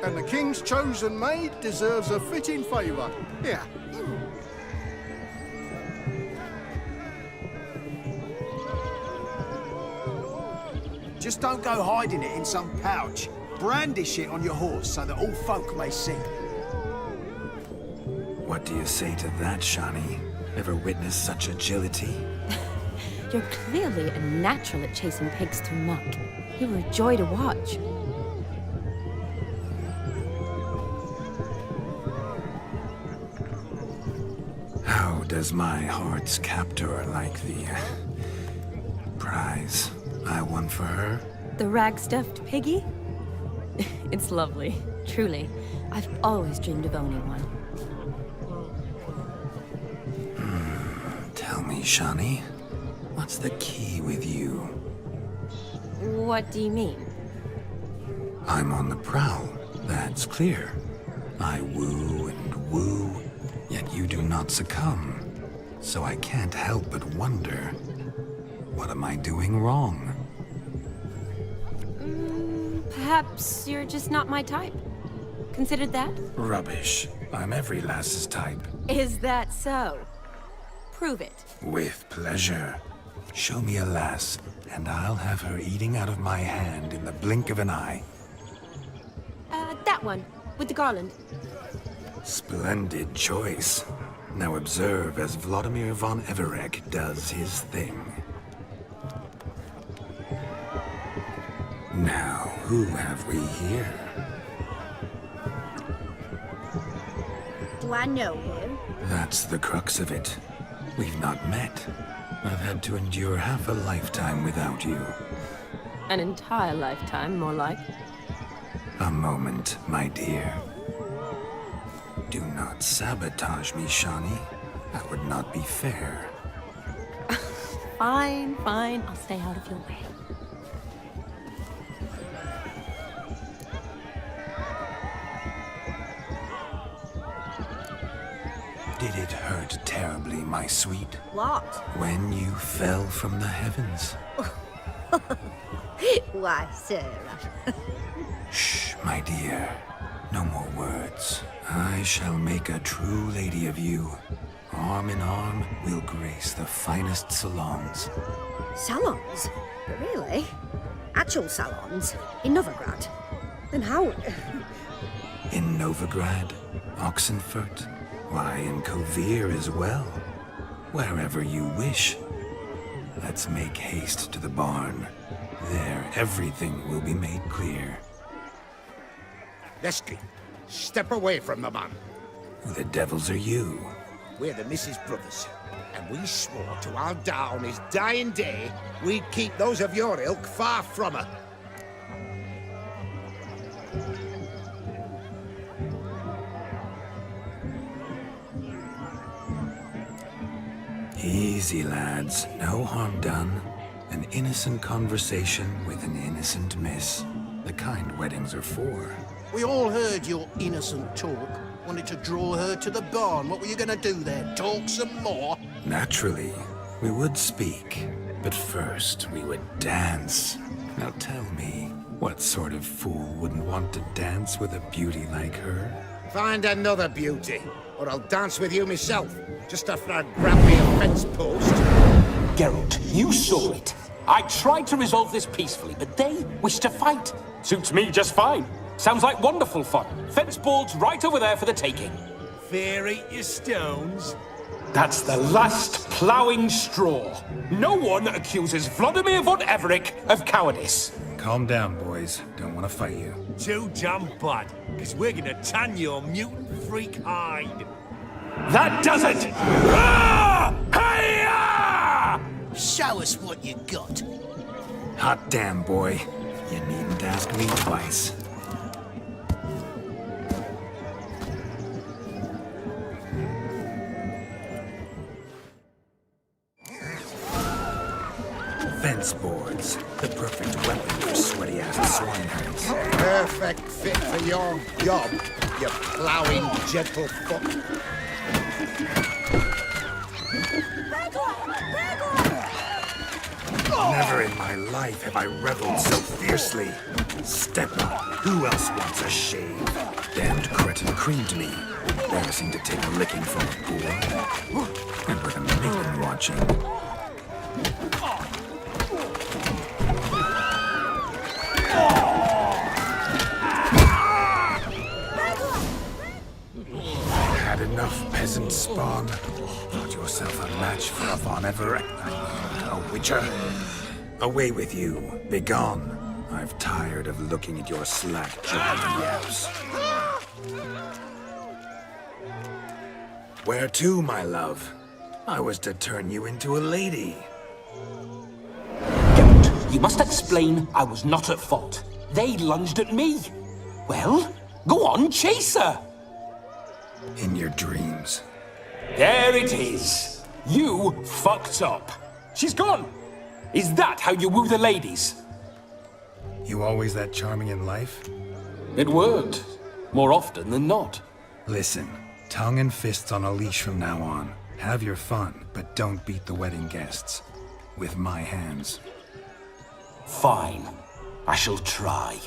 And the king's chosen maid deserves a fitting favour. Here. Just don't go hiding it in some pouch. Brandish it on your horse so that all folk may see. What do you say to that, Shani? Ever witnessed such agility? You're clearly a natural at chasing pigs through muck. You were a joy to watch. How does my heart's captor like the prize I won for her? The rag-stuffed piggy? It's lovely, truly. I've always dreamed of owning one. Tell me, Shani, what's the key with you? What do you mean? I'm on the prowl, that's clear. I woo and woo, yet you do not succumb. So I can't help but wonder, what am I doing wrong? Perhaps you're just not my type. Considered that? Rubbish. I'm every lass's type. Is that so? Prove it. With pleasure. Show me a lass, and I'll have her eating out of my hand in the blink of an eye. That one, with the garland. Splendid choice. Now observe as Vladimir von Everek does his thing. Now, who have we here? Do I know him? That's the crux of it. We've not met. I've had to endure half a lifetime without you. An entire lifetime, more like. A moment, my dear. Do not sabotage me, Shani. That would not be fair. Fine, fine. I'll stay out of your way. Did it hurt terribly, my sweet? What? When you fell from the heavens? Why, Sarah. Shh, my dear. No more words. I shall make a true lady of you. Arm in arm, we'll grace the finest salons. Salons? Really? Actual salons? In Novigrad? Then how? In Novigrad, Oxenfurt, why, in Kovir as well. Wherever you wish. Let's make haste to the barn. There, everything will be made clear. Leslie, step away from the man. Who the devils are you? We're the Mrs. Brothers, and we swore to our down his dying day we'd keep those of your ilk far from her. Easy, lads. No harm done. An innocent conversation with an innocent miss. The kind weddings are for. We all heard your innocent talk. Wanted to draw her to the barn. What were you gonna do there? Talk some more? Naturally, we would speak. But first, we would dance. Now tell me, what sort of fool wouldn't want to dance with a beauty like her? Find another beauty, or I'll dance with you myself, just after I grab me a fence post. Geralt, you saw it. I tried to resolve this peacefully, but they wish to fight. Suits me just fine. Sounds like wonderful fun. Fence boards right over there for the taking. Fear eat your stones. That's the last ploughing straw. No one accuses Vladimir von Everett of cowardice. Calm down, boys. Don't want to fight you. Too damn bad, because we're gonna tan your mutant freak hide. That does it! Ah! Hi-ya! Show us what you got. Hot damn, boy. You needn't ask me twice. Fence boards. The perfect weapon for sweaty-ass swineherds. Perfect fit for your job, you ploughing gentlefoot. Never in my life have I reveled so fiercely. Step up. Who else wants a shave? Damned cretin creamed me. Embarrassing to take a licking from a boor. And with a maiden watching. Had enough, peasant spawn. Not yourself a match for a Von Everett. A witcher. Away with you. Begone. I've tired of looking at your slack-jawed yaps. Where to, my love? I was to turn you into a lady. Geralt, you must explain I was not at fault. They lunged at me. Well, go on, chase her. In your dreams. There it is. You fucked up. She's gone. Is that how you woo the ladies? You always that charming in life? It worked. More often than not. Listen, tongue and fists on a leash from now on. Have your fun, but don't beat the wedding guests. With my hands. Fine. I shall try.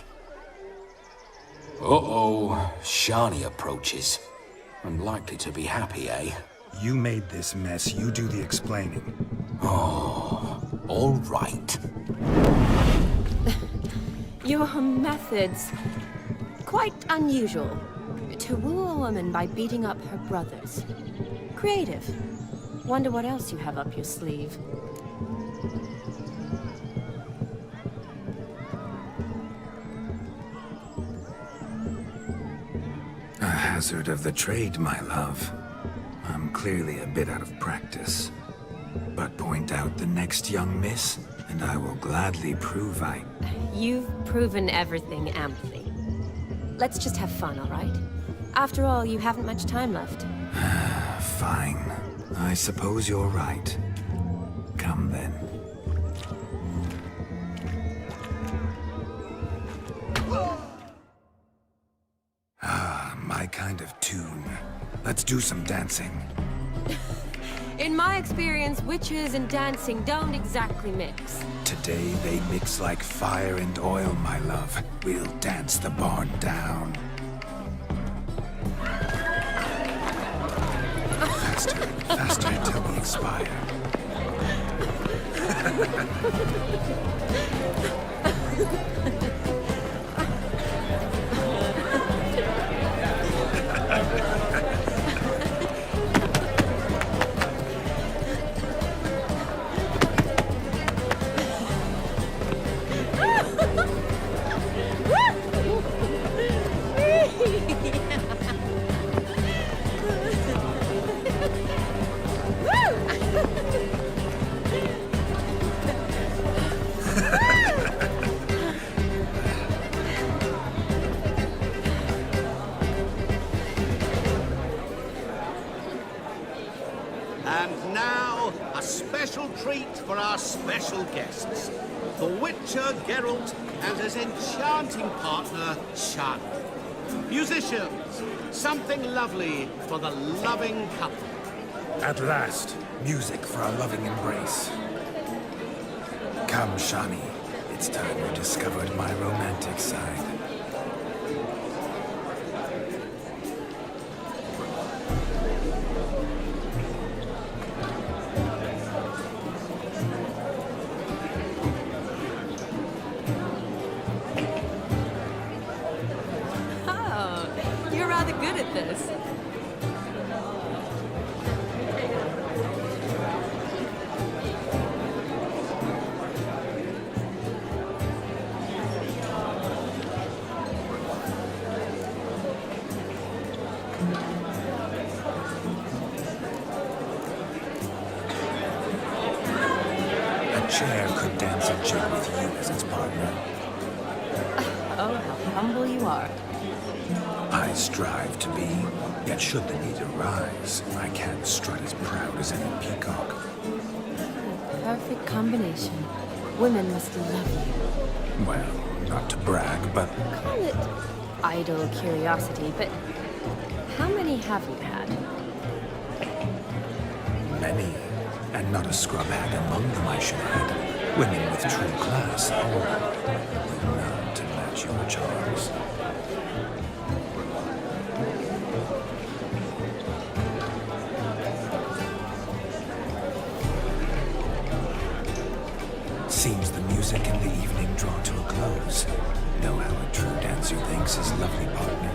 Uh-oh. Shani approaches. I'm likely to be happy, eh? You made this mess. You do the explaining. Oh, all right. Your methods... quite unusual. To woo a woman by beating up her brothers. Creative. Wonder what else you have up your sleeve. A hazard of the trade, my love. I'm clearly a bit out of practice. But point out the next young miss, and I will gladly prove I... You've proven everything amply. Let's just have fun, all right? After all, you haven't much time left. Fine. I suppose you're right. Come then. My kind of tune. Let's do some dancing. In my experience, witches and dancing don't exactly mix. Today they mix like fire and oil, my love. We'll dance the barn down. Faster, faster until we expire. treat for our special guests. The Witcher, Geralt, and his enchanting partner, Shan. Musicians, something lovely for the loving couple. At last, music for a loving embrace. Come, Shani. It's time you discovered my romantic side. Oh, you're rather good at this. A chair could dance a jig with you as its partner. Oh, how humble you are. I strive to be, yet should the need arise, I can't strut as proud as any peacock. Perfect combination. Women must love you. Well, not to brag, but Call it idle curiosity, but how many have you had? many, and not a scrub hag among them, I should add. Women with true class, all, though none to match your charms. Seems the music and the evening draw to a close. Know how a true dancer thanks his lovely partner.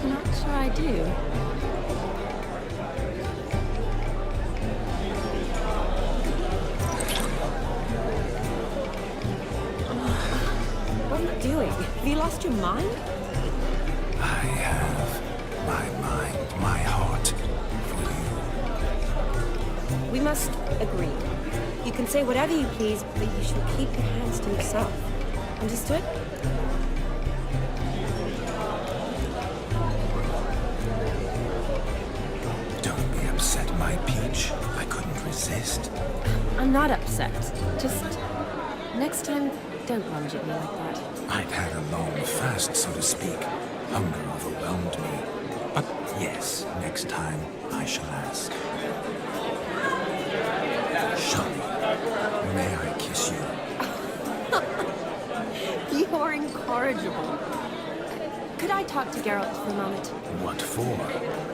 Not sure I do. What are you doing? Have you lost your mind? I have my mind, my heart for you. We must agree. You can say whatever you please, but you should keep your hands to yourself. Understood? Don't be upset, my peach. I couldn't resist. I'm not upset. Just next time, don't lunge at me like that. I'd had a long fast, so to speak. Hunger overwhelmed me. But yes, next time I shall ask. Shani, may I kiss you? You're incorrigible. Could I talk to Geralt for a moment? What for?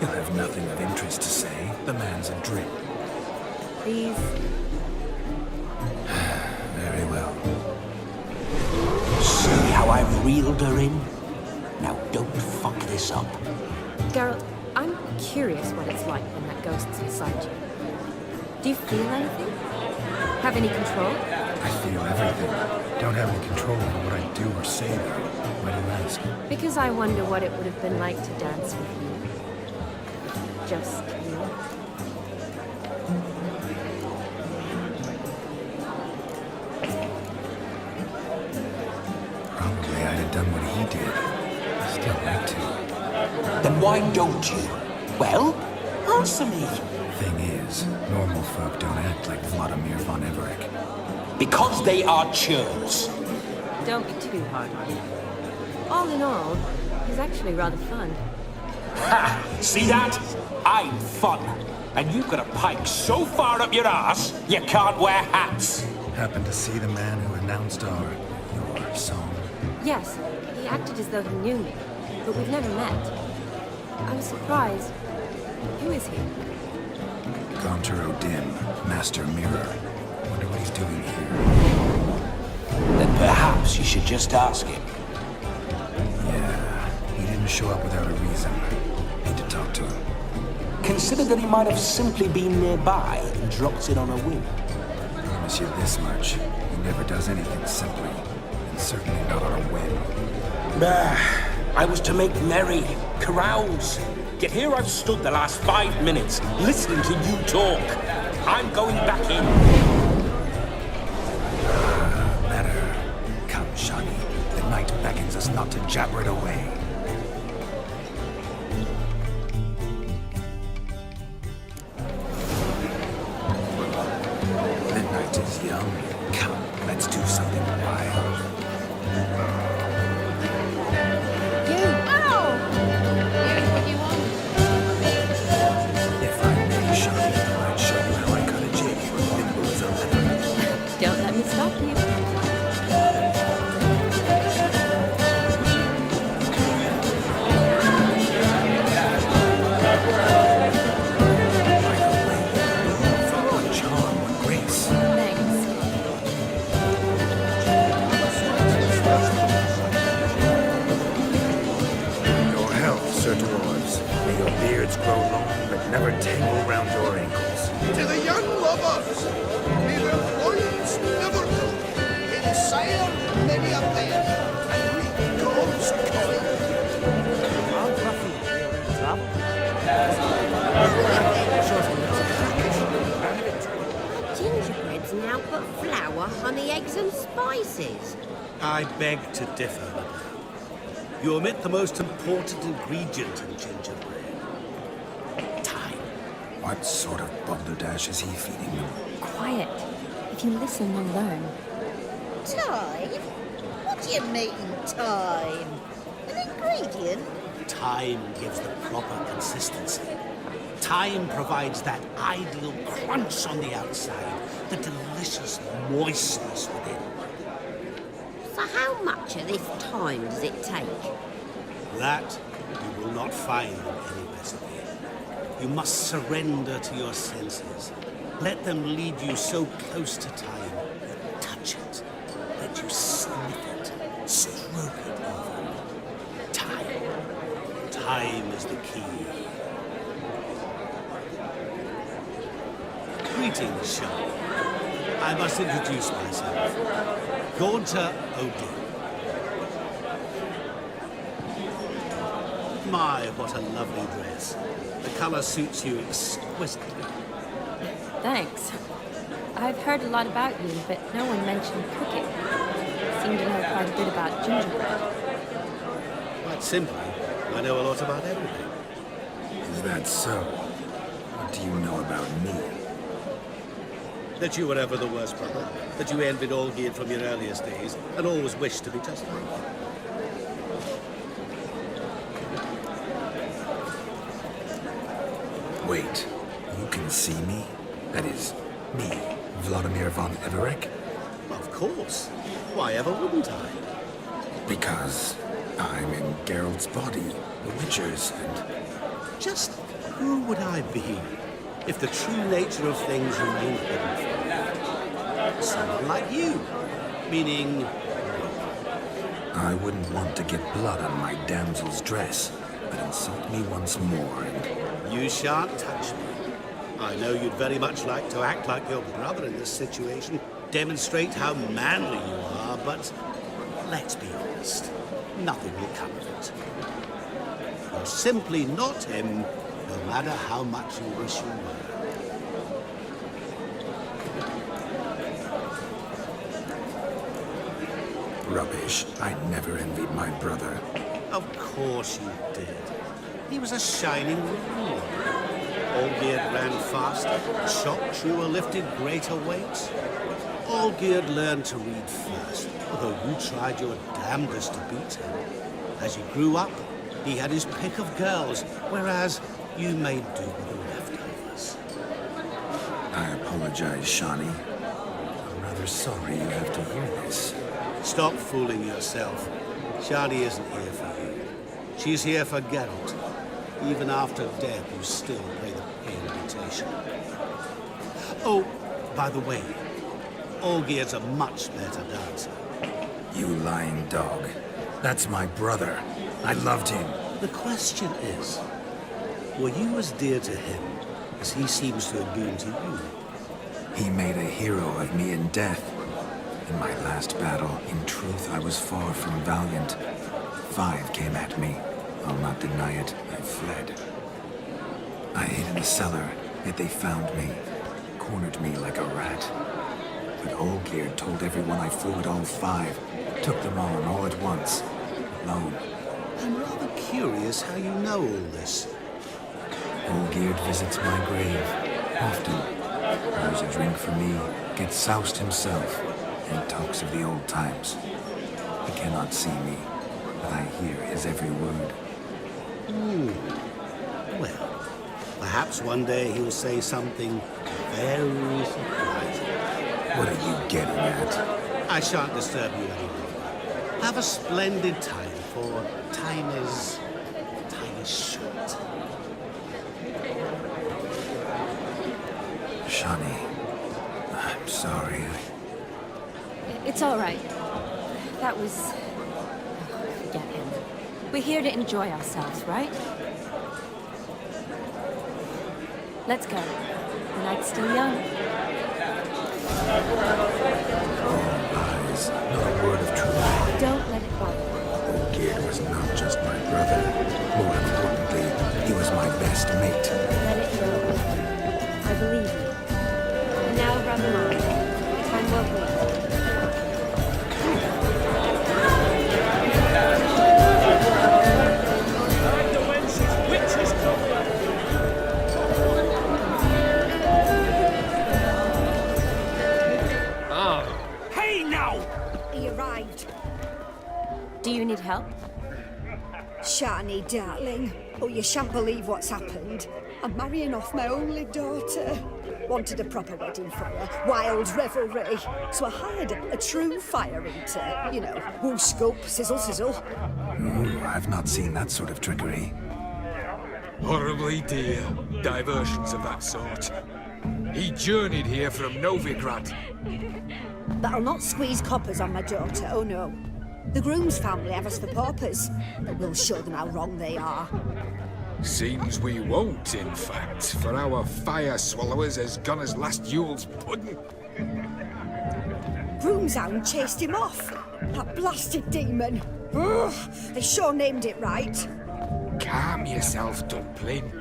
He'll have nothing of interest to say. The man's adrift. Please. Very well. See how I've reeled her in? Now don't fuck this up. Geralt, I'm curious what it's like when that ghost's inside you. Do you feel anything? Have any control? I feel everything. Don't have any control over what I do or say, though. Why do you ask? Because I wonder what it would have been like to dance with you. Just you. Probably I'd have done what he did. Still like to. Then why don't you? Well, answer me. Thing is, normal folk don't act like Vladimir von Everett. Because they are churls. Don't be too hard on him. All in all, he's actually rather fun. Ha! See that? I'm fun. And you've got a pike so far up your ass, you can't wear hats. Happened to see the man who announced your song? Yes, he acted as though he knew me, but we've never met. I was surprised. Who is he? Gaunter O'Dim, Master Mirror. Wonder what he's doing here. Then perhaps you should just ask him. Yeah, he didn't show up without a reason. Need to talk to him. Consider that he might have simply been nearby and dropped in on a whim. I promise you this much. He never does anything simply. And certainly not on a whim. I was to make merry, carouse. Yet here I've stood the last 5 minutes, listening to you talk. I'm going back in. Better. Come, Shani. The night beckons us not to jabber it away. something wild. If I may, Shani, I'd show you how I cut a jig nimble as a leopard. Don't let me stop you. What charm, what grace. Thanks. Your health, Sir Dwarves. May your beards grow long, but never tangle round your ankles. To the young lovers, may their loins never go. In sire many a bed, and reap God's coming. Gingerbread's now but flour, honey, eggs, and spices. I beg to differ, madame. You omit the most important ingredient in gingerbread. Time. What sort of balderdash is he feeding them? Quiet. If you listen, you'll learn. Time? What do you mean, time? An ingredient? Time gives the proper consistency. Time provides that ideal crunch on the outside, the delicious moistness within. So how much of this time does it take? That you will not find in any recipe. You must surrender to your senses. Let them lead you so close to time, you touch it, that you sniff it, stroke it over. Time. Time is the key. Greetings, Sean. I must introduce myself. Gaunter O'Dean. My, what a lovely dress. The color suits you exquisitely. Thanks. I've heard a lot about you, but no one mentioned cooking. You seem to know quite a bit about gingerbread. Quite simply, I know a lot about everything. Is that so? What do you know about me? That you were ever the worst brother, that you envied Olgierd from your earliest days, and always wished to be just like him. Wait, you can see me? That is, me, Vladimir von Everek? Of course. Why ever wouldn't I? Because I'm in Geralt's body, the Witcher's, and... Just who would I be if the true nature of things remained hidden from me? Someone like you. Meaning... I wouldn't want to get blood on my damsel's dress, but insult me once more and... You shan't touch me. I know you'd very much like to act like your brother in this situation, demonstrate how manly you are, but let's be honest, nothing will come of it. You're simply not him, no matter how much you wish you were. Rubbish. I never envied my brother. Of course you did. He was a shining reward. Olgierd ran faster, shot truer, lifted greater weights. Olgierd learned to read first, although you tried your damnedest to beat him. As he grew up, he had his pick of girls, whereas you made do with the leftovers. I apologize, Shani. I'm rather sorry you have to hear this. Stop fooling yourself. Shani isn't here for you. She's here for Geralt. Even after death, you still pay the pale invitation. Oh, by the way, Olgierd's a much better dancer. You lying dog. That's my brother. I loved him. The question is, were you as dear to him as he seems to have been to you? He made a hero of me in death. In my last battle, in truth, I was far from valiant. 5 came at me. I'll not deny it, I fled. I hid in a cellar, yet they found me, cornered me like a rat. But Olgierd told everyone I flew at all 5, took them on all at once, alone. I'm rather curious how you know all this. Olgierd visits my grave, often. Pours a drink for me, gets soused himself. and talks of the old times. He cannot see me, but I hear his every word. Well, perhaps one day he'll say something very surprising. What are you getting at? I shan't disturb you any longer. Have a splendid time, for time is short. Shani, I'm sorry. It's all right. That was... Forget him. We're here to enjoy ourselves, right? Let's go. The night's still young. All lies, not a word of truth. Don't let it bother you. Olgierd was not just my brother. More importantly, he was my best mate. Let it go. I believe you. And now run along. Time won't wait. Hey now! He arrived. Do you need help? Shani, darling. Oh, you shan't believe what's happened. I'm marrying off my only daughter. Wanted a proper wedding for her, wild revelry. So I hired a true fire eater. You know, whoosh, scoop, sizzle, sizzle. Ooh, I've not seen that sort of trickery. Horribly dear diversions of that sort. He journeyed here from Novigrad. But I'll not squeeze coppers on my daughter, oh no. The groom's family have us for paupers, but we'll show them how wrong they are. Seems we won't, in fact, for our fire swallowers has gone as last Yule's pudding. Groom's hound chased him off. That blasted demon. Ugh, they sure named it right. Calm yourself, Dumpling.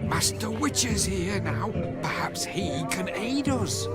Master Witcher's here now. Perhaps he can aid us.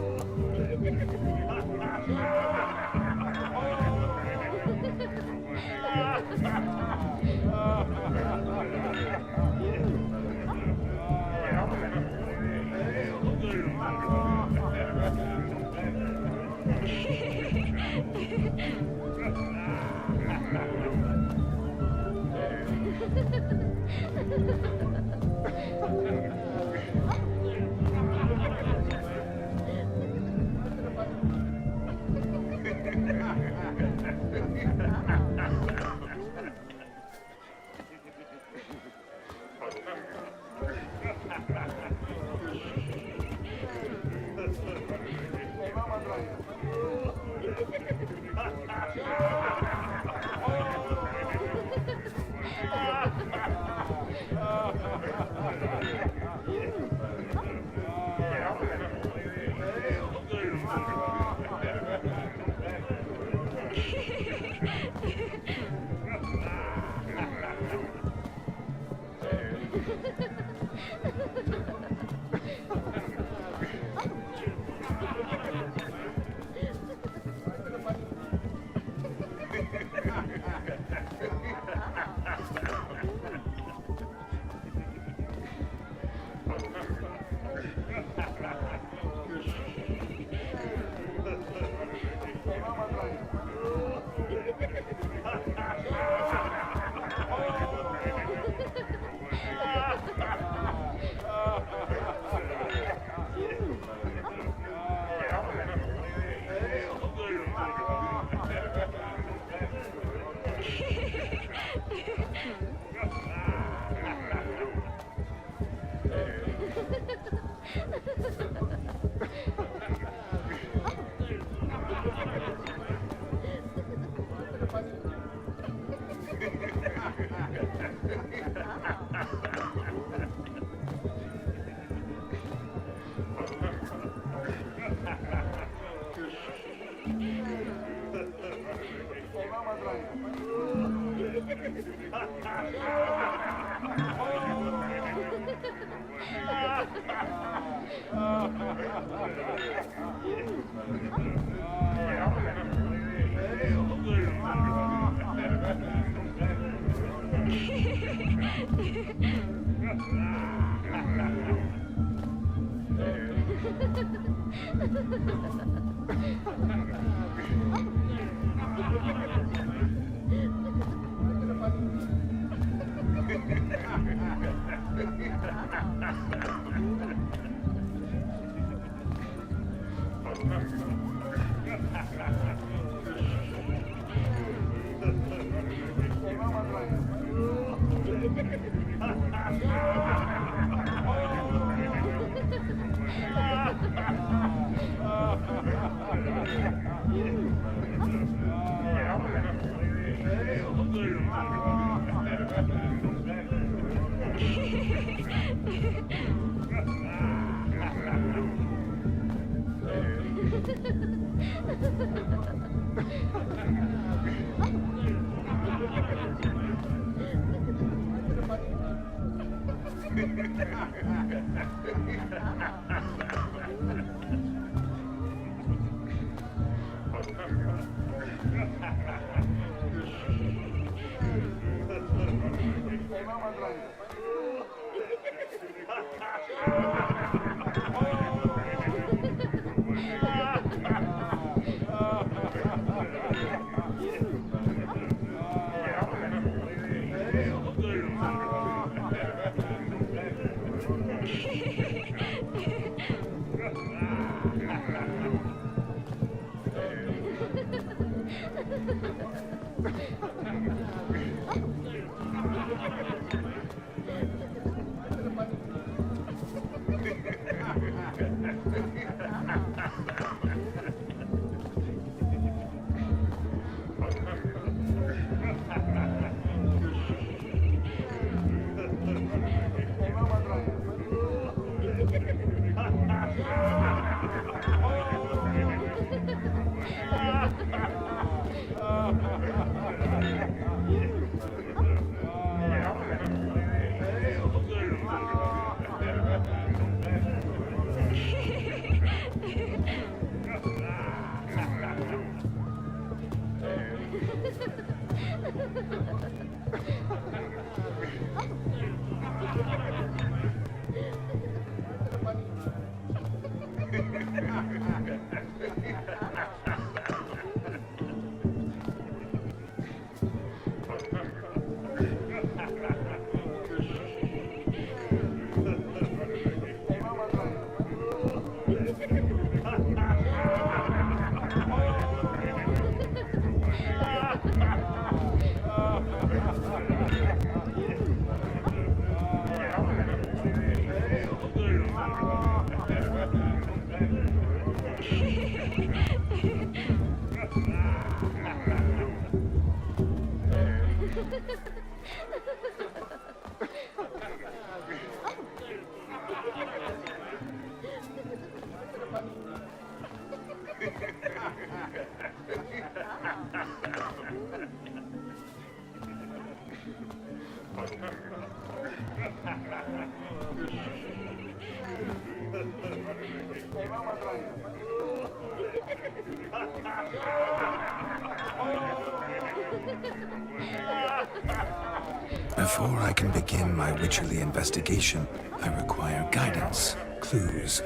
Before I can begin my witcherly investigation, I require guidance, clues.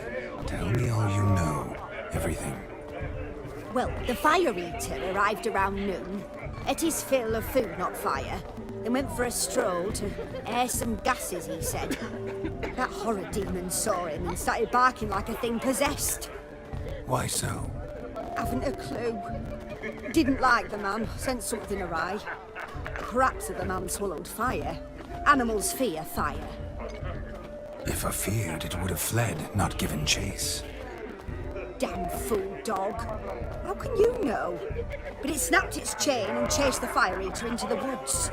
Tell me all you know, everything. Well, the fire eater arrived around noon, ate his fill of food, not fire, then went for a stroll to air some gases, he said. That horror demon saw him and started barking like a thing possessed. Why so? Haven't a clue. Didn't like the man, sent something awry. Perhaps the man swallowed fire. Animals fear fire. If I feared, it would have fled, not given chase. Damn fool dog. How can you know? But it snapped its chain and chased the fire eater into the woods.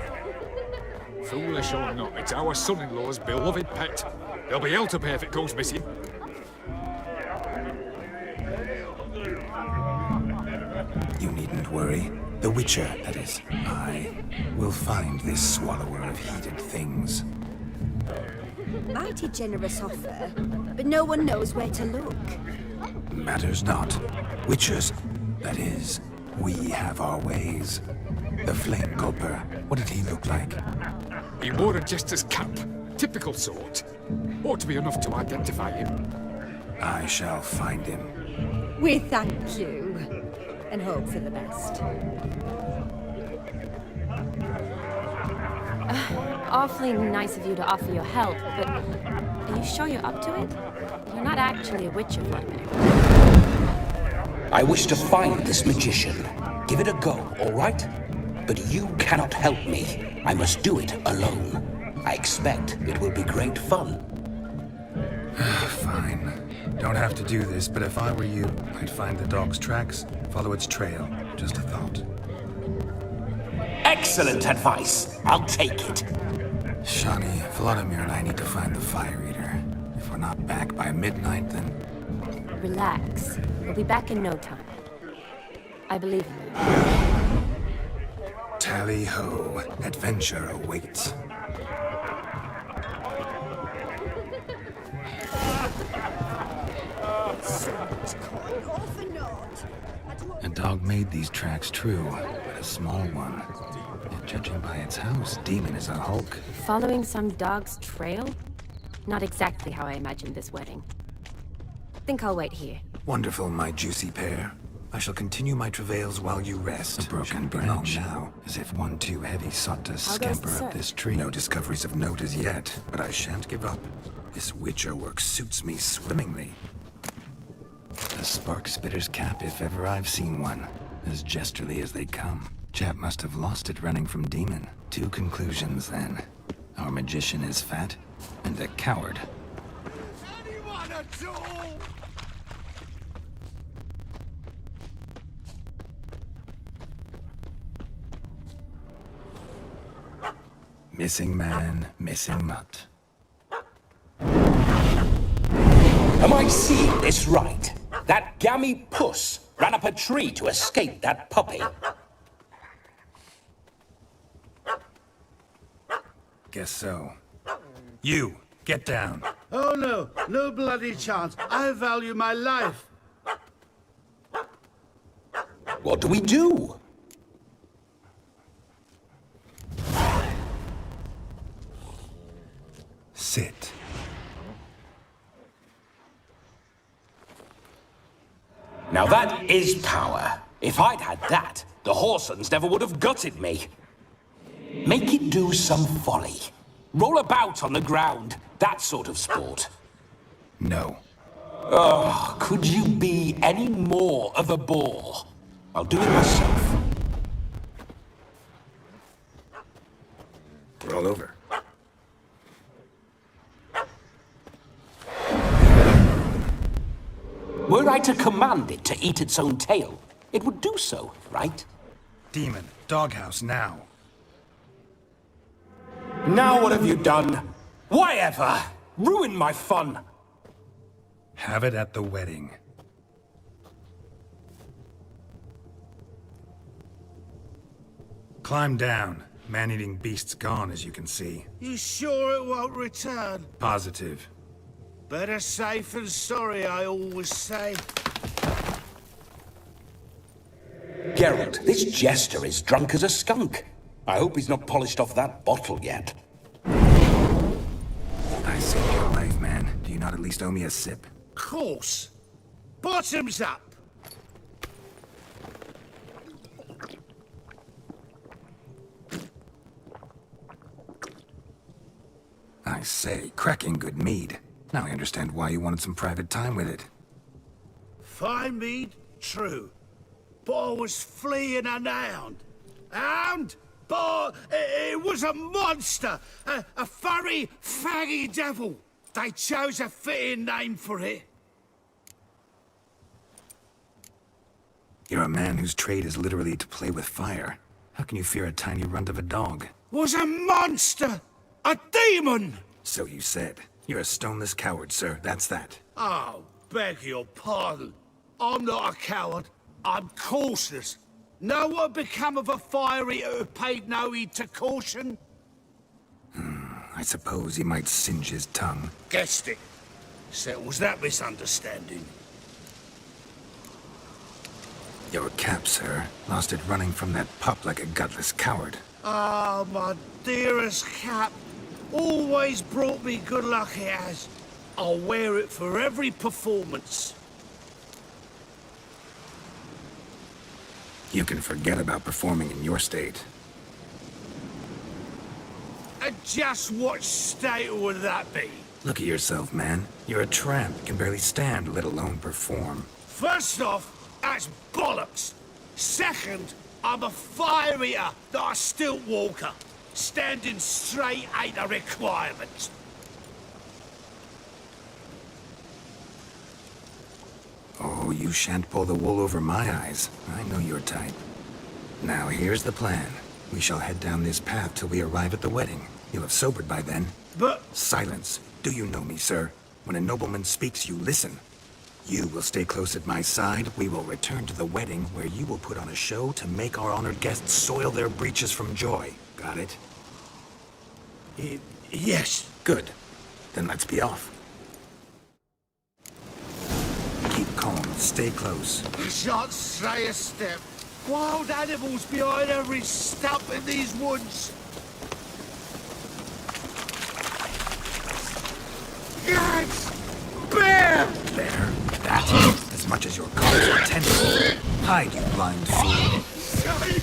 Foolish or not, it's our son-in-law's beloved pet. There'll be hell to pay if it goes missing. You needn't worry. The Witcher, that is, I, will find this swallower of heated things. Mighty generous offer, but no one knows where to look. Matters not. Witchers, that is, we have our ways. The Flame Gulper, what did he look like? He wore a jester's cap, typical sort. Ought to be enough to identify him. I shall find him. We thank you and hope for the best. Awfully nice of you to offer your help, but are you sure you're up to it? You're not actually a witcher, Vladimir. I wish to find this magician. Give it a go, all right? But you cannot help me. I must do it alone. I expect it will be great fun. Fine. Don't have to do this, but if I were you, I'd find the dog's tracks, follow its trail. Just a thought. Excellent advice. I'll take it. Shani, Vladimir and I need to find the fire eater. If we're not back by midnight, then... Relax. We'll be back in no time. I believe in you. Tally-ho. Adventure awaits. A dog made these tracks true, but a small one. Yet judging by its house, Demon is a hulk. Following some dog's trail? Not exactly how I imagined this wedding. Think I'll wait here. Wonderful, my juicy pair. I shall continue my travails while you rest. A broken branch now, as if one too heavy sought to scamper up this tree. No discoveries of note as yet, but I shan't give up. This witcher work suits me swimmingly. A spark spitter's cap if ever I've seen one. As jesterly as they come. Chap must have lost it running from Demon. Two conclusions then. Our magician is fat, and a coward. Anyone at all? Missing man, missing mutt. Am I seeing this right? That gammy puss ran up a tree to escape that puppy. Guess so. You, get down. Oh no, no bloody chance. I value my life. What do we do? Sit. Now that is power. If I'd had that, the Horsons never would have gutted me. Make it do some folly. Roll about on the ground. That sort of sport. No. Oh, could you be any more of a bore? I'll do it myself. Roll over. Were I to command it to eat its own tail, it would do so, right? Demon, doghouse now. Now what have you done? Why ever? Ruin my fun. Have it at the wedding. Climb down. Man-eating beast's gone, as you can see. You sure it won't return? Positive. Better safe than sorry, I always say. Geralt, this jester is drunk as a skunk. I hope he's not polished off that bottle yet. I saved your life, man. Do you not at least owe me a sip? Course. Bottoms up. I say, cracking good mead. Now I understand why you wanted some private time with it. Fine mead, true. But I was fleeing an hound. Hound? But it was a monster! A furry, faggy devil! They chose a fitting name for it. You're a man whose trade is literally to play with fire. How can you fear a tiny runt of a dog? Was a monster! A demon! So you said. You're a stoneless coward, sir. That's that. Oh, beg your pardon. I'm not a coward. I'm cautious. Know what become of a fire eater who paid no heed to caution? I suppose he might singe his tongue. Guessed it. Settles that misunderstanding. Your cap, sir. Lost it running from that pup like a gutless coward. Ah, my dearest cap. Always brought me good luck, it has. I'll wear it for every performance. You can forget about performing in your state. And just what state would that be? Look at yourself, man. You're a tramp, can barely stand, let alone perform. First off, that's bollocks. Second, I'm a fire eater, not a stilt walker. Standing straight ain't a requirement. Oh, you shan't pull the wool over my eyes. I know your type. Now, here's the plan. We shall head down this path till we arrive at the wedding. You'll have sobered by then. But... Silence. Do you know me, sir? When a nobleman speaks, you listen. You will stay close at my side. We will return to the wedding, where you will put on a show to make our honored guests soil their breeches from joy. Got it? Yes. Good. Then let's be off. Keep calm. Stay close. You shan't stray a step. Wild animals behind every stump in these woods. Yes! Bear! Bear? That? As much as your colors are tender. Hide, you blind fool. Save me!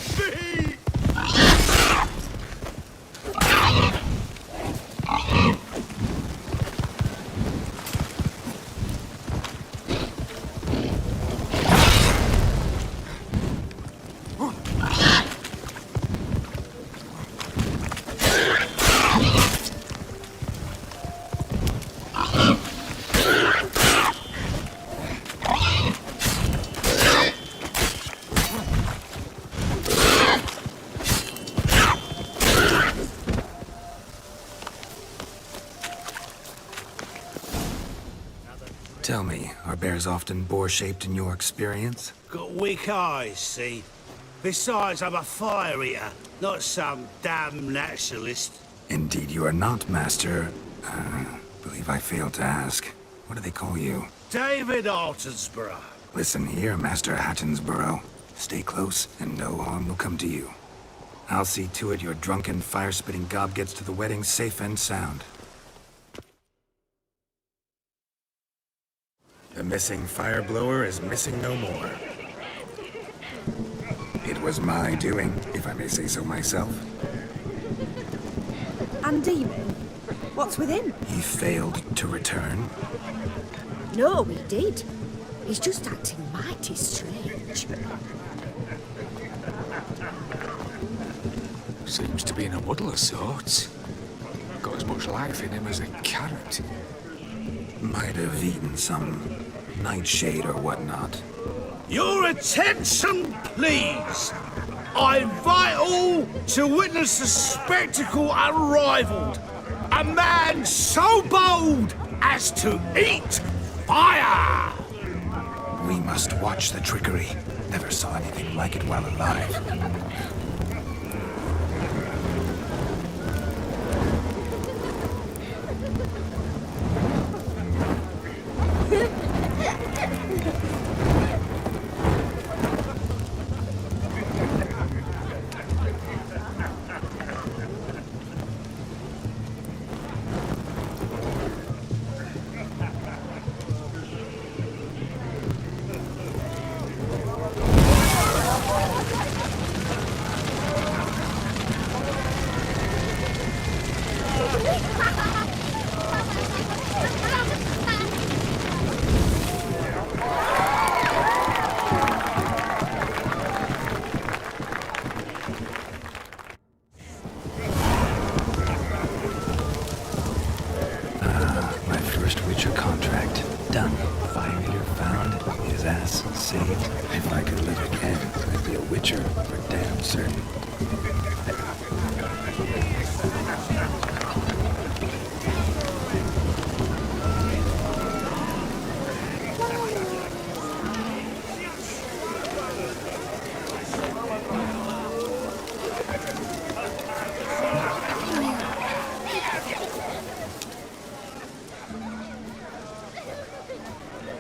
Tell me, are bears often boar-shaped in your experience? Got weak eyes, see? Besides, I'm a fire eater, not some damn naturalist. Indeed you are not, Master. Believe I failed to ask. What do they call you? David Altonsborough. Listen here, Master Hattonsborough. Stay close, and no harm will come to you. I'll see to it your drunken, fire-spitting gob gets to the wedding safe and sound. The missing fire blower is missing no more. It was my doing, if I may say so myself. And Demon? What's with him? He failed to return. No, he did. He's just acting mighty strange. Seems to be in a muddle of sorts. Got as much life in him as a carrot. Might have eaten some nightshade or whatnot. Your attention, please! I invite all to witness the spectacle unrivaled. A man so bold as to eat fire! We must watch the trickery. Never saw anything like it while alive. If I could live again, I'd be a witcher for damn certain.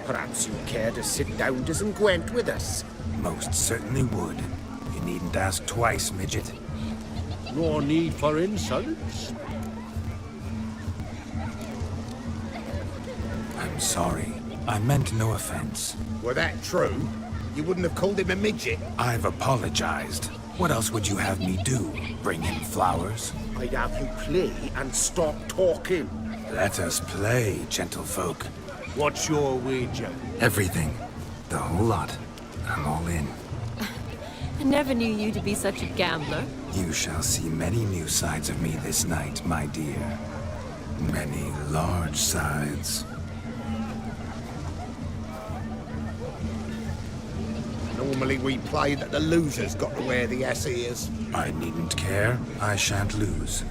Perhaps you care to sit down to some Gwent with us? Most certainly would. You needn't ask twice, midget. No need for insolence. I'm sorry. I meant no offense. Were that true? you wouldn't have called him a midget. I've apologized. What else would you have me do? Bring him flowers? I'd have you play and stop talking. Let us play, gentlefolk. What's your wager? Everything. The whole lot. I'm all in. I never knew you to be such a gambler. You shall see many new sides of me this night, my dear. Many large sides. Normally we play that the loser's got to wear the ass ears. I needn't care. I shan't lose.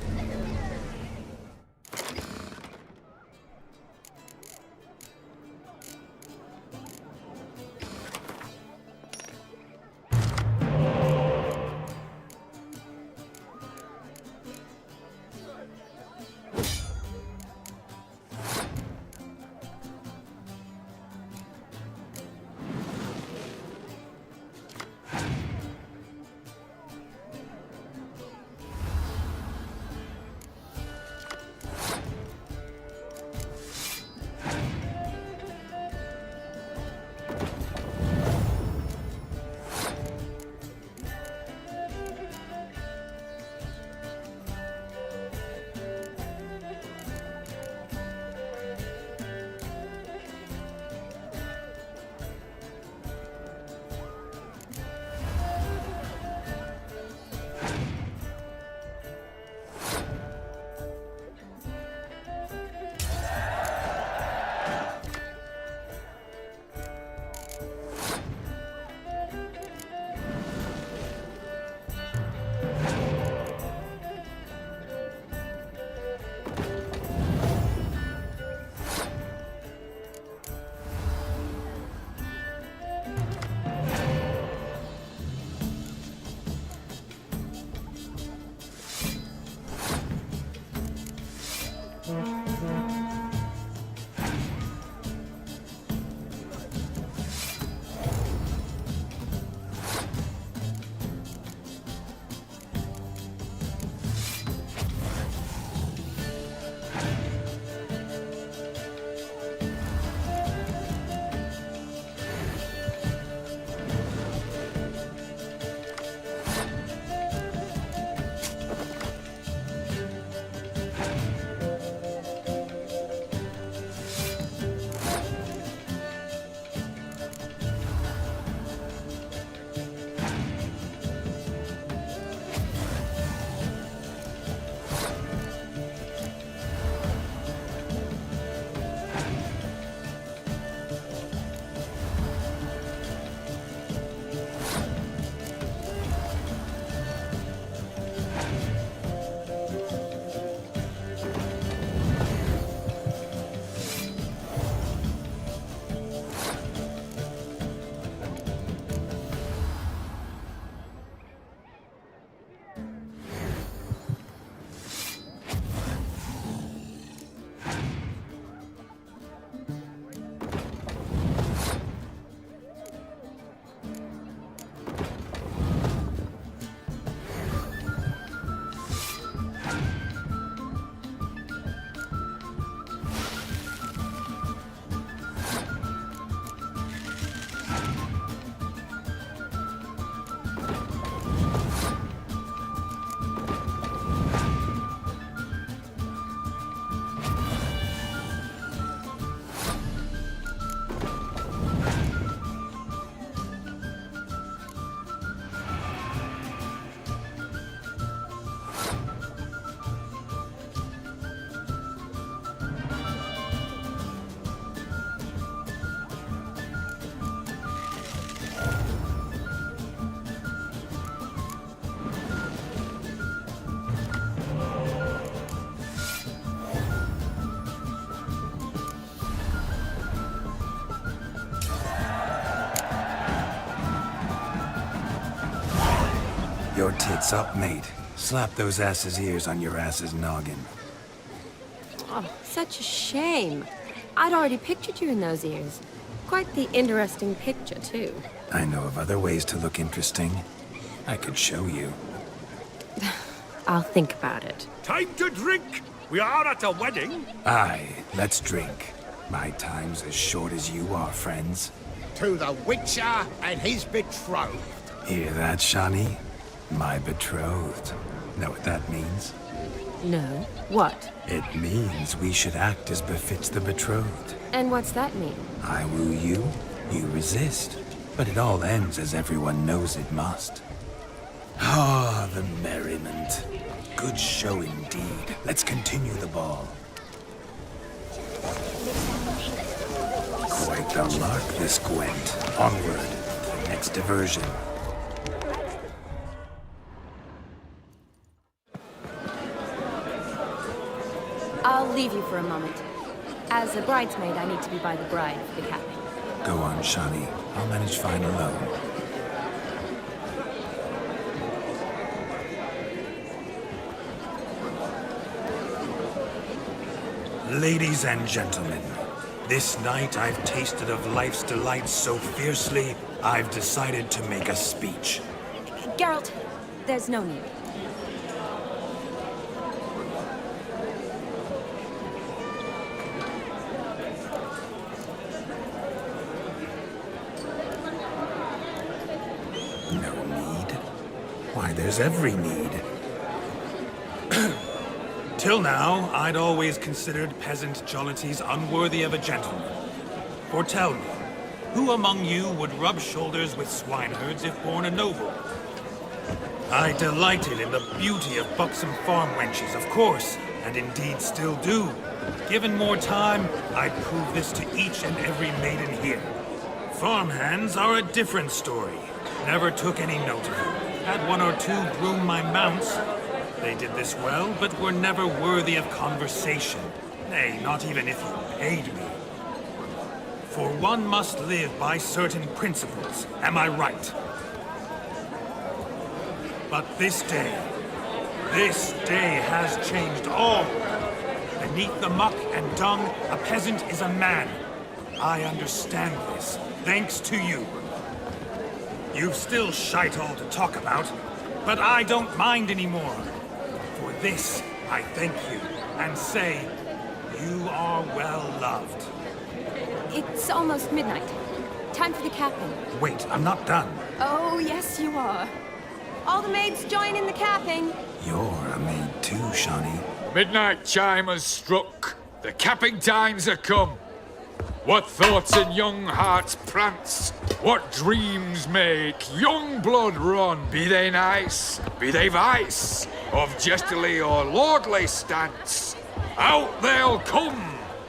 Your tits up, mate. Slap those asses' ears on your ass's noggin. Oh, such a shame. I'd already pictured you in those ears. Quite the interesting picture, too. I know of other ways to look interesting. I could show you. I'll think about it. Time to drink! We are at a wedding. Aye, let's drink. My time's as short as you are, friends. To the Witcher and his betrothed. Hear that, Shani? My betrothed. Know what that means? No. What? It means we should act as befits the betrothed. And what's that mean? I woo you, you resist. But it all ends as everyone knows it must. Ah, the merriment. Good show indeed. Let's continue the ball. Quite the lark, this Gwent. Onward to the next diversion. I'll leave you for a moment. As a bridesmaid, I need to be by the bride for the capping. Go on, Shani. I'll manage fine alone. Ladies and gentlemen, this night I've tasted of life's delights so fiercely, I've decided to make a speech. Geralt, there's no need. No need? Why, there's every need. Till now, I'd always considered peasant jollities unworthy of a gentleman. For tell me, who among you would rub shoulders with swineherds if born a noble? I delighted in the beauty of buxom farm wenches, of course, and indeed still do. Given more time, I'd prove this to each and every maiden here. Farmhands are a different story. Never took any note of them. Had one or two groom my mounts. They did this well, but were never worthy of conversation. Nay, not even if you paid me. For one must live by certain principles, am I right? But this day has changed all. Beneath the muck and dung, a peasant is a man. I understand this, thanks to you. You've still shite all to talk about, but I don't mind anymore. For this, I thank you, and say, you are well loved. It's almost midnight. Time for the capping. Wait, I'm not done. Oh, yes, you are. All the maids join in the capping. You're a maid too, Shani. Midnight chime has struck. The capping times are come. What thoughts in young hearts prance? What dreams make young blood run? Be they nice, be they vice, of jestily or lordly stance, out they'll come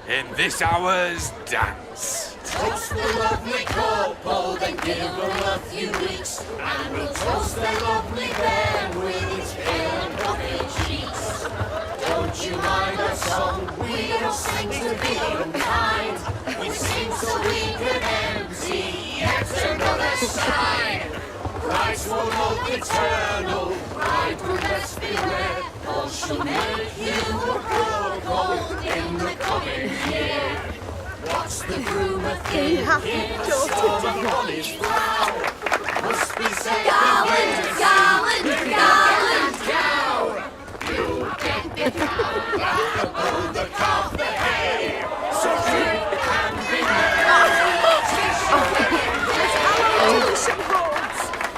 in this hour's dance. Toast the lovely couple, then give them a few weeks, and we'll toast the lovely band with its pale and puffy cheeks. Don't you mind our song? We don't sing to be unkind. We sing so we can empty yet another side. Brides will love eternal, bride will best beware, or she'll make you a poor gold in the coming year. What's the groom a thinking? Storm on his brow. Must be said Garland, garland, garland. cow. You get the cow back above the calf the hay. So drink and be merry.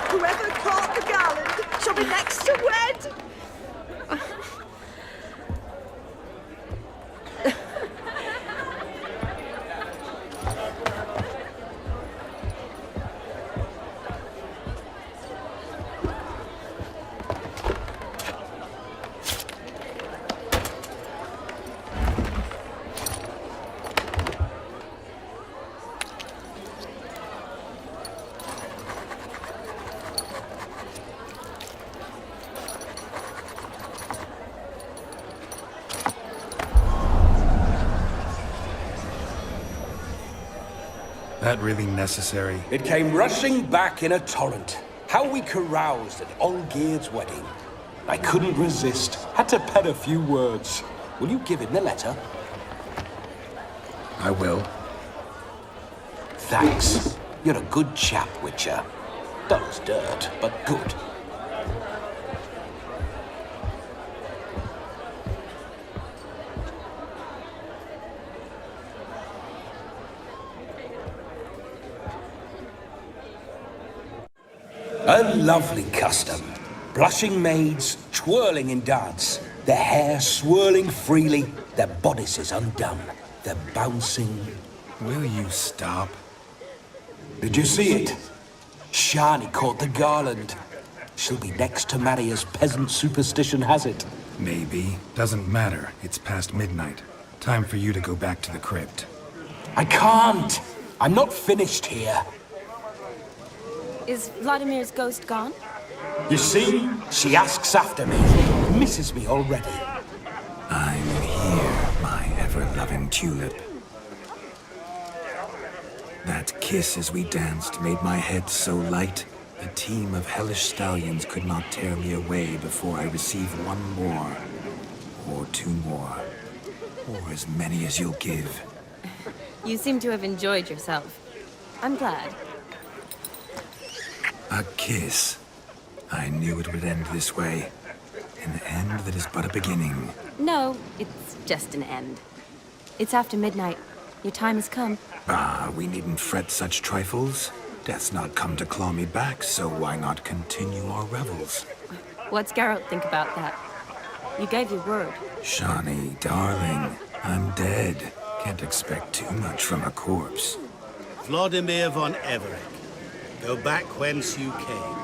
Whoever caught the garland shall be next to wed. That really necessary? It came rushing back in a torrent. How we caroused at Olgierd's wedding. I couldn't resist. Had to pen a few words. Will you give him the letter? I will. Thanks. You're a good chap, Witcher. Dull as dirt, but good. A lovely custom. Blushing maids, twirling in dance, their hair swirling freely, their bodices undone, their bouncing... Will you stop? Did you see it? Shani caught the garland. She'll be next to marry as peasant superstition has it. Maybe. Doesn't matter. It's past midnight. Time for you to go back to the crypt. I can't! I'm not finished here. Is Vladimir's ghost gone? You see? She asks after me. Misses me already. I'm here, my ever-loving tulip. That kiss as we danced made my head so light, a team of hellish stallions could not tear me away before I receive one more, or two more, or as many as you'll give. You seem to have enjoyed yourself. I'm glad. A kiss. I knew it would end this way. An end that is but a beginning. No, it's just an end. It's after midnight. Your time has come. Ah, we needn't fret such trifles. Death's not come to claw me back, so why not continue our revels? What's Geralt think about that? You gave your word. Shani, darling, I'm dead. Can't expect too much from a corpse. Vladimir von Everett, go back whence you came.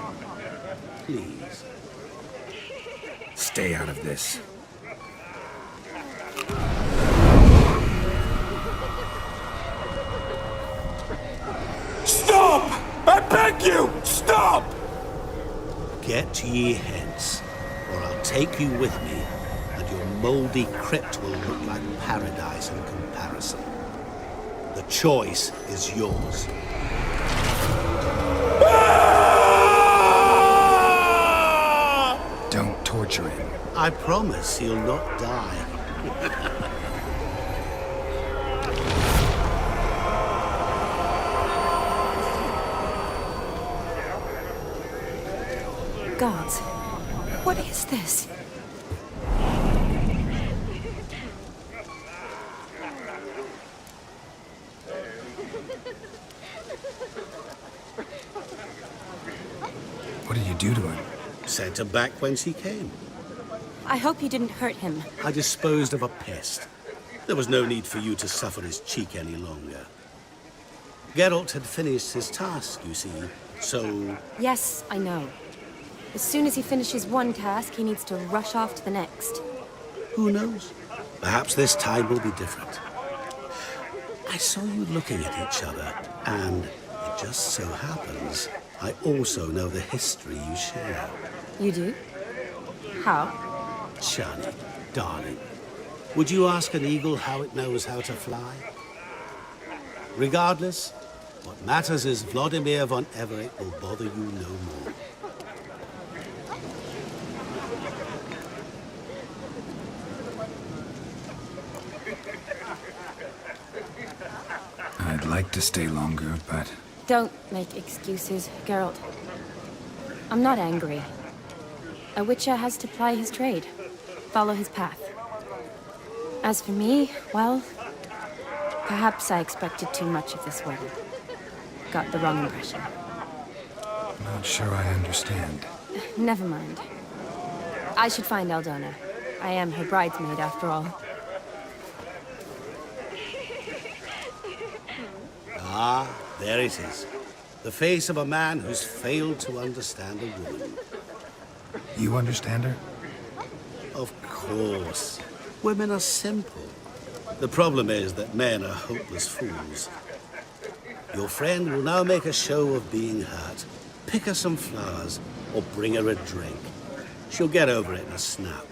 Please. Stay out of this. Stop! I beg you! Stop! Get ye hence, or I'll take you with me, and your moldy crypt will look like paradise in comparison. The choice is yours. Don't torture him. I promise he'll not die. Gods, what is this? What did you do to him? Sent him back whence he came. I hope you didn't hurt him. I disposed of a pest. There was no need for you to suffer his cheek any longer. Geralt had finished his task, you see, so... Yes, I know. As soon as he finishes one task, he needs to rush off to the next. Who knows? Perhaps this time will be different. I saw you looking at each other, and it just so happens I also know the history you share. You do? How? Shani, darling, would you ask an eagle how it knows how to fly? Regardless, what matters is Vladimir von Everett will bother you no more. I'd like to stay longer, but... Don't make excuses, Geralt. I'm not angry. A witcher has to ply his trade, follow his path. As for me, well, perhaps I expected too much of this wedding. Got the wrong impression. Not sure I understand. Never mind. I should find Aldona. I am her bridesmaid, after all. Ah, there it is. The face of a man who's failed to understand a woman. You understand her? Of course. Women are simple. The problem is that men are hopeless fools. Your friend will now make a show of being hurt. Pick her some flowers, or bring her a drink. She'll get over it in a snap.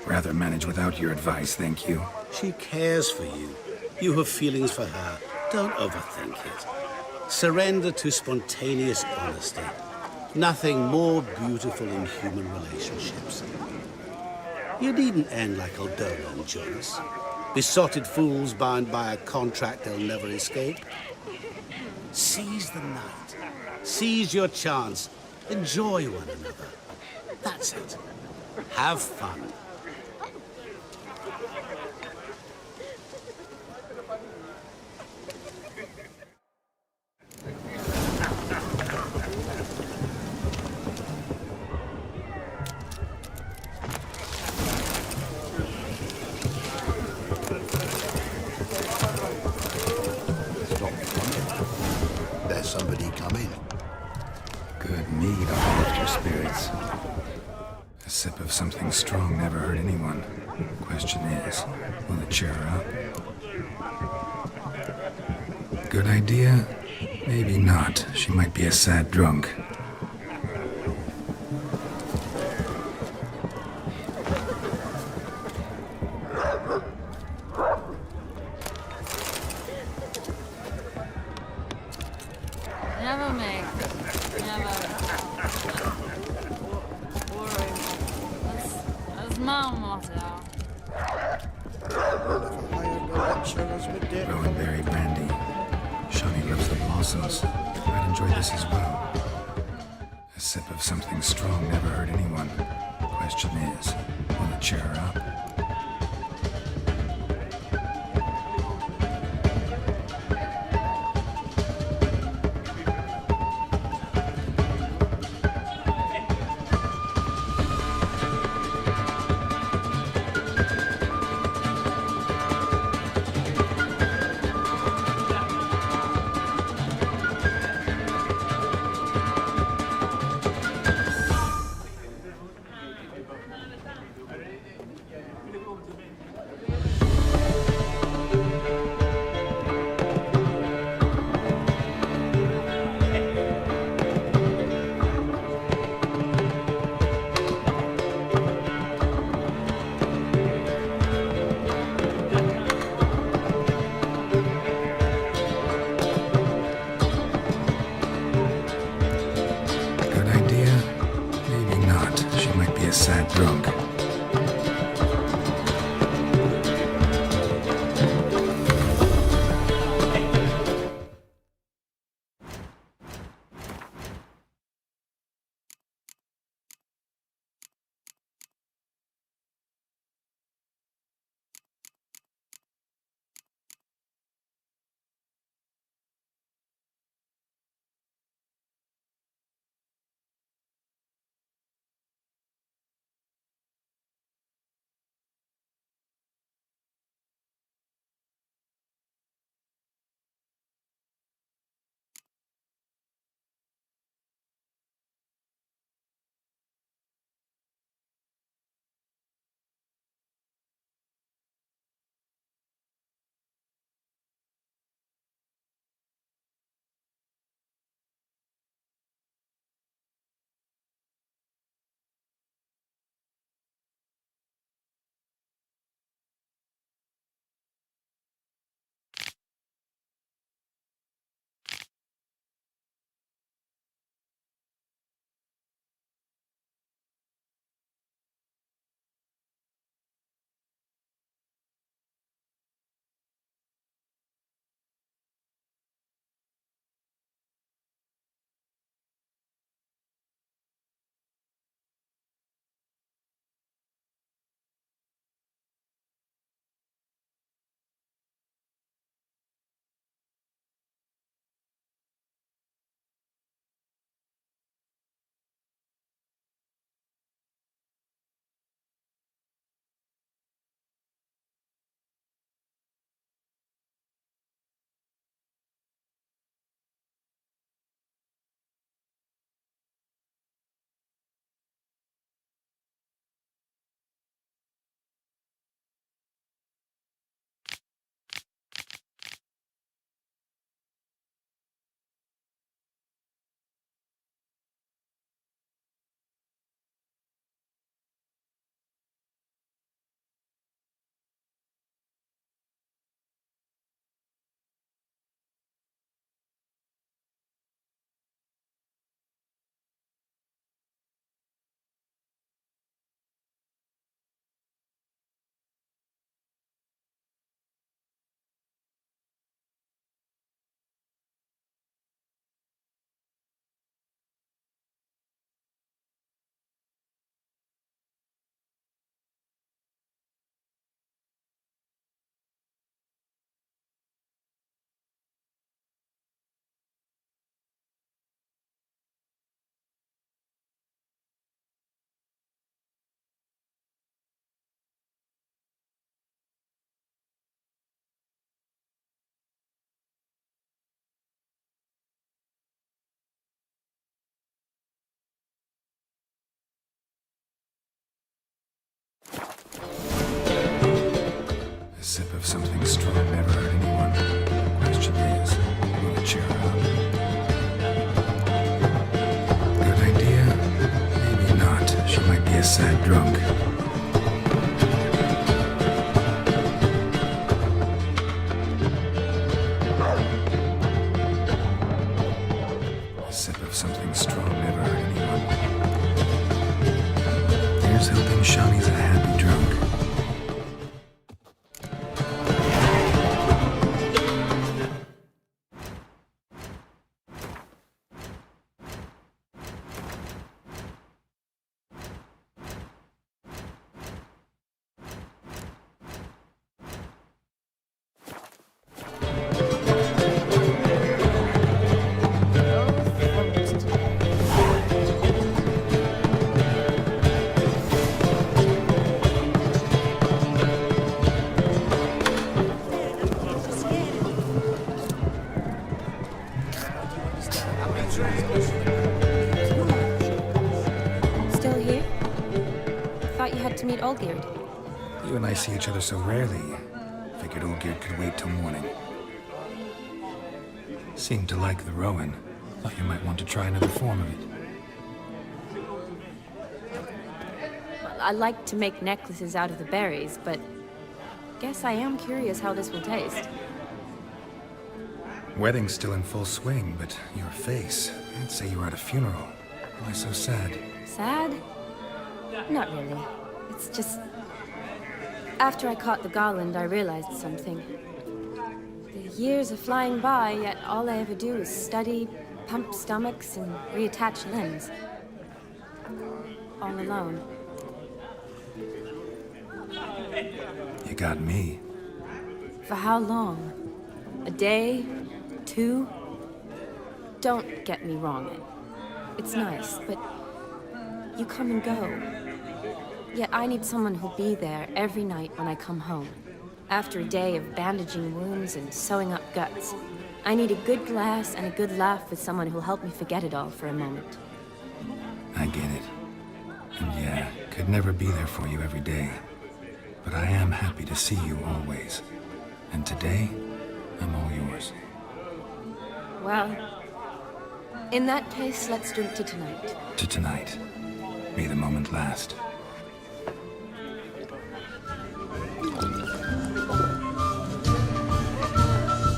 Rather manage without your advice, thank you. She cares for you. You have feelings for her. Don't overthink it. Surrender to spontaneous honesty. Nothing more beautiful in human relationships. You needn't end like Aldona and Jonas. Besotted fools bound by a contract they'll never escape. Seize the night. Seize your chance. Enjoy one another. That's it. Have fun. Come in. Good mead will lift your spirits. A sip of something strong never hurt anyone. Question is, will it cheer her up? Good idea? Maybe not. She might be a sad drunk. Never make. Never. Worry. That's my motto. Rowan berry brandy. Shawnee loves the blossoms. I'd enjoy this as well. A sip of something strong never hurt anyone. Question is, will it cheer her up? A sad drunk. strong never hurt anyone. Question is, will it cheer her up? Good idea? Maybe not. She might be a sad drunk. A sip of something strong never hurt anyone. Here's hoping Shawnee's a happy drunk. Still here? Thought you had to meet Olgierd. You and I see each other so rarely. Figured Olgierd could wait till morning. Seemed to like the Rowan. Thought you might want to try another form of it. Well, I like to make necklaces out of the berries, but guess I am curious how this will taste. Wedding's still in full swing, but your face, I'd say you were at a funeral. Why so sad? Sad? Not really. It's just... After I caught the garland, I realized something. The years are flying by, yet all I ever do is study, pump stomachs, and reattach limbs. All alone. You got me. For how long? A day? 2? Don't get me wrong. It's nice, but you come and go. Yet I need someone who'll be there every night when I come home. After a day of bandaging wounds and sewing up guts, I need a good glass and a good laugh with someone who'll help me forget it all for a moment. I get it. And yeah, could never be there for you every day. But I am happy to see you always. And today, I'm all yours. Well, in that case, let's drink to tonight. To tonight. May the moment last.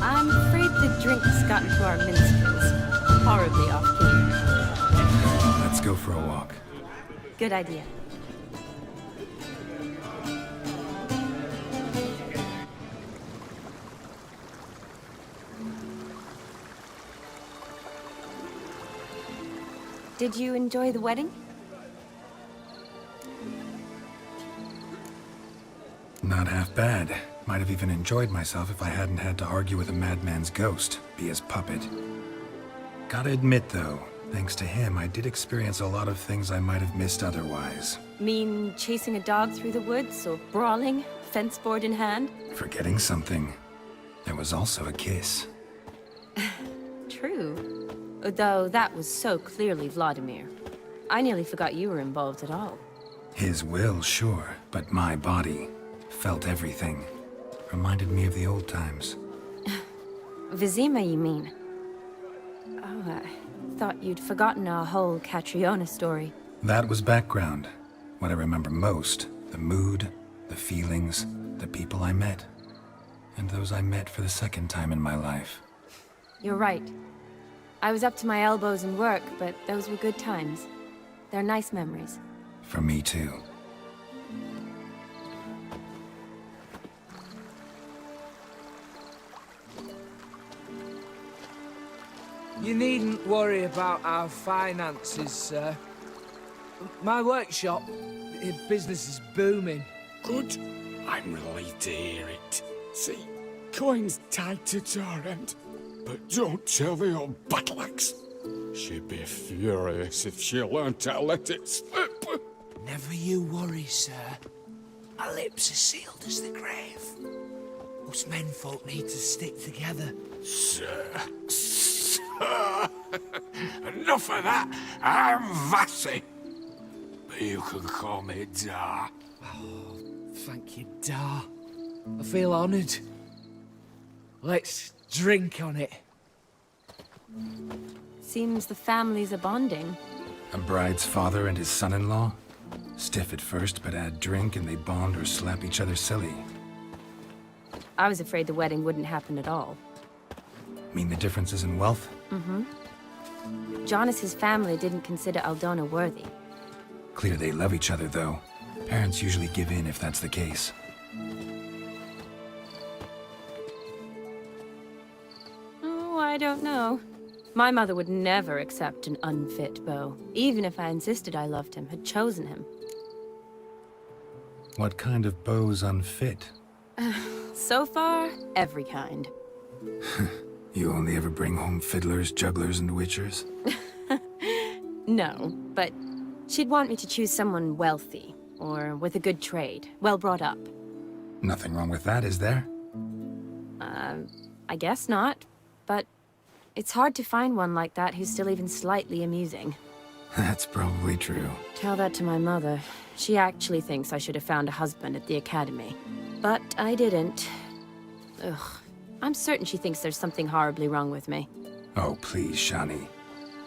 I'm afraid the drink's gotten to our minstrels. Horribly off-key. Let's go for a walk. Good idea. Did you enjoy the wedding? Not half bad. Might have even enjoyed myself if I hadn't had to argue with a madman's ghost, be his puppet. Gotta admit, though, thanks to him, I did experience a lot of things I might have missed otherwise. Mean chasing a dog through the woods, or brawling, fence board in hand? Forgetting something. There was also a kiss. True. Though that was so clearly Vladimir. I nearly forgot you were involved at all. His will, sure, but my body felt everything. Reminded me of the old times. Vizima, you mean? Oh, I thought you'd forgotten our whole Catriona story. That was background. What I remember most, the mood, the feelings, the people I met. And those I met for the second time in my life. You're right. I was up to my elbows in work, but those were good times. They're nice memories. For me, too. You needn't worry about our finances, sir. My workshop, business is booming. Good. I'm relieved to hear it. See, coin's tied to Torrent, but don't tell the old battle-axe. She'd be furious if she learned to let it slip. Never you worry, sir. My lips are sealed as the grave. Us menfolk need to stick together. Sir. Enough of that. I'm Vassy. But you can call me Dar. Oh, thank you, Dar. I feel honoured. Let's drink on it. Seems the families are bonding. A bride's father and his son-in-law? Stiff at first, but add drink and they bond or slap each other silly. I was afraid the wedding wouldn't happen at all. Mean the differences in wealth? Mm-hmm. Jonas's family didn't consider Aldona worthy. Clear they love each other, though. Parents usually give in if that's the case. Oh, I don't know. My mother would never accept an unfit beau, even if I insisted I loved him, had chosen him. What kind of beau's unfit? So far, every kind. You only ever bring home fiddlers, jugglers, and witchers? No, but she'd want me to choose someone wealthy, or with a good trade, well brought up. Nothing wrong with that, is there? I guess not, but it's hard to find one like that who's still even slightly amusing. That's probably true. Tell that to my mother. She actually thinks I should have found a husband at the academy. But I didn't. Ugh. I'm certain she thinks there's something horribly wrong with me. Oh, please, Shani.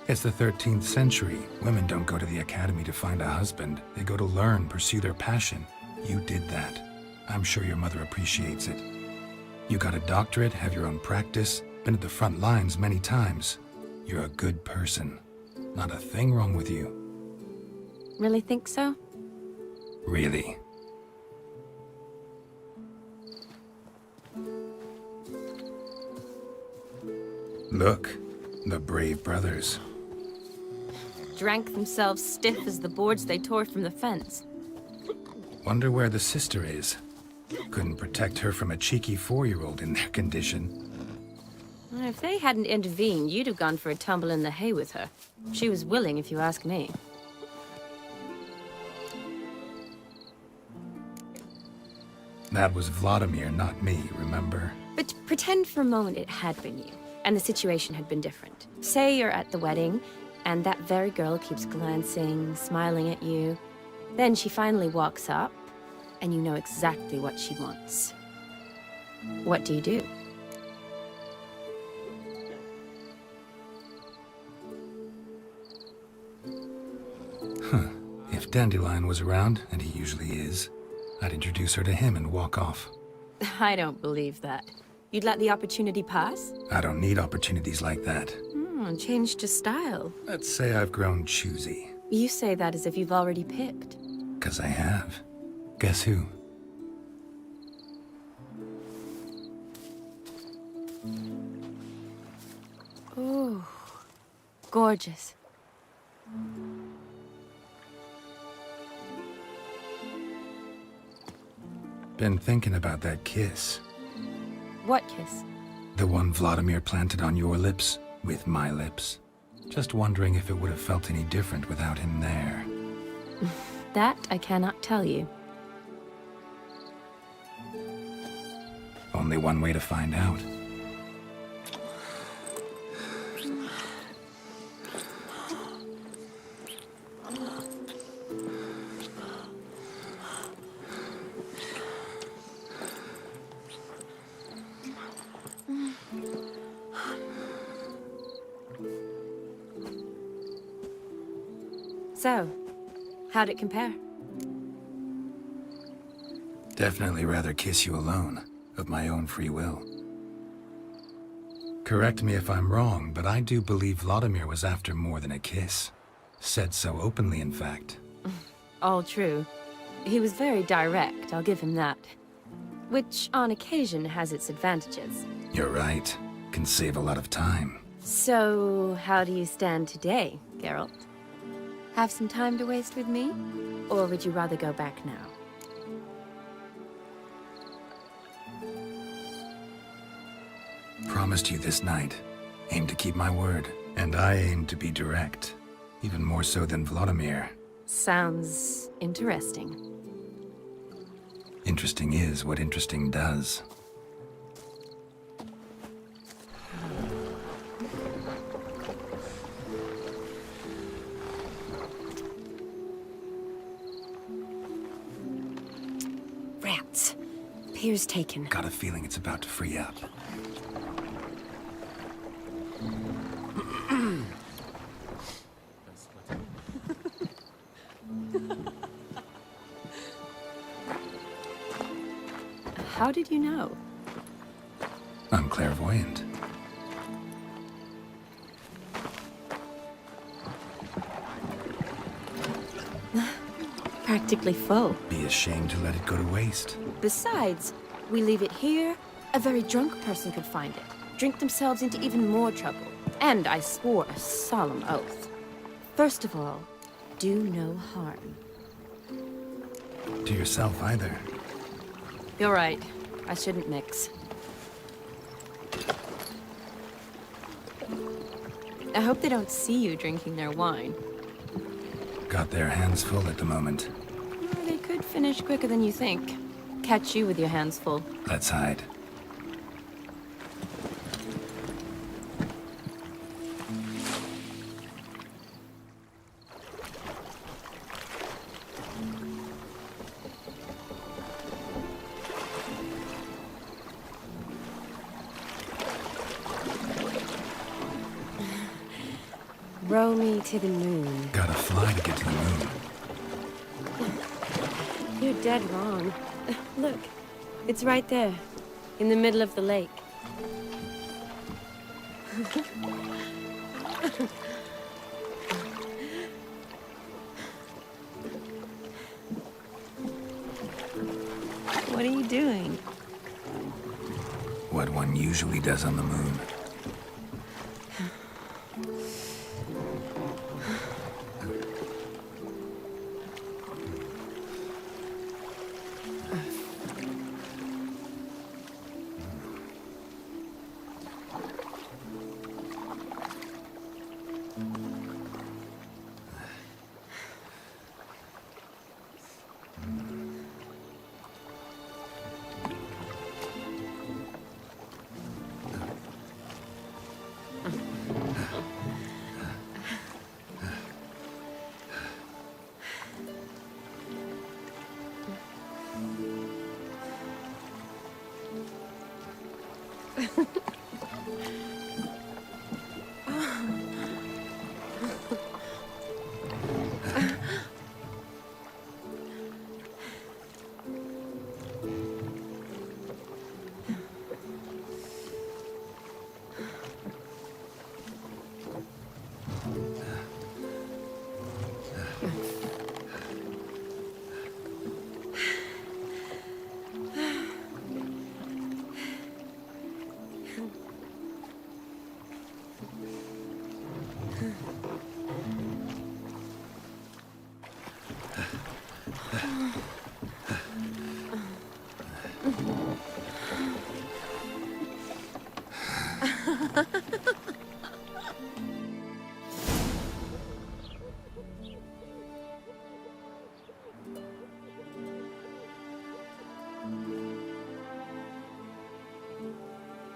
It's the 13th century. Women don't go to the academy to find a husband. They go to learn, pursue their passion. You did that. I'm sure your mother appreciates it. You got a doctorate, have your own practice, been at the front lines many times. You're a good person. Not a thing wrong with you. Really think so? Really. Look, the brave brothers. Drank themselves stiff as the boards they tore from the fence. Wonder where the sister is. Couldn't protect her from a cheeky 4-year-old in their condition. If they hadn't intervened, you'd have gone for a tumble in the hay with her. She was willing, if you ask me. That was Vladimir, not me, remember? But pretend for a moment it had been you, and the situation had been different. Say you're at the wedding, and that very girl keeps glancing, smiling at you. Then she finally walks up, and you know exactly what she wants. What do you do? If Dandelion was around, and he usually is, I'd introduce her to him and walk off. I don't believe that. You'd let the opportunity pass? I don't need opportunities like that. Changed your style. Let's say I've grown choosy. You say that as if you've already picked. 'Cause I have. Guess who? Ooh, gorgeous. Been thinking about that kiss. What kiss? The one Vladimir planted on your lips, with my lips. Just wondering if it would have felt any different without him there. That I cannot tell you. Only one way to find out. So, how'd it compare? Definitely rather kiss you alone, of my own free will. Correct me if I'm wrong, but I do believe Vladimir was after more than a kiss. Said so openly, in fact. All true. He was very direct, I'll give him that. Which, on occasion, has its advantages. You're right. Can save a lot of time. So, how do you stand today, Geralt? Have some time to waste with me? Or would you rather go back now? Promised you this night. Aim to keep my word. And I aim to be direct. Even more so than Vladimir. Sounds interesting. Interesting is what interesting does. Here's taken. Got a feeling it's about to free up. How did you know? I'm clairvoyant. Practically full. Be ashamed to let it go to waste. Besides, we leave it here, a very drunk person could find it, drink themselves into even more trouble. And I swore a solemn oath. First of all, do no harm. To yourself either. You're right. I shouldn't mix. I hope they don't see you drinking their wine. Got their hands full at the moment. They could finish quicker than you think. Catch you with your hands full. Let's hide. Row me to the moon. Gotta fly to get to the moon. You're dead wrong. Look, it's right there, in the middle of the lake. What are you doing? What one usually does on the moon.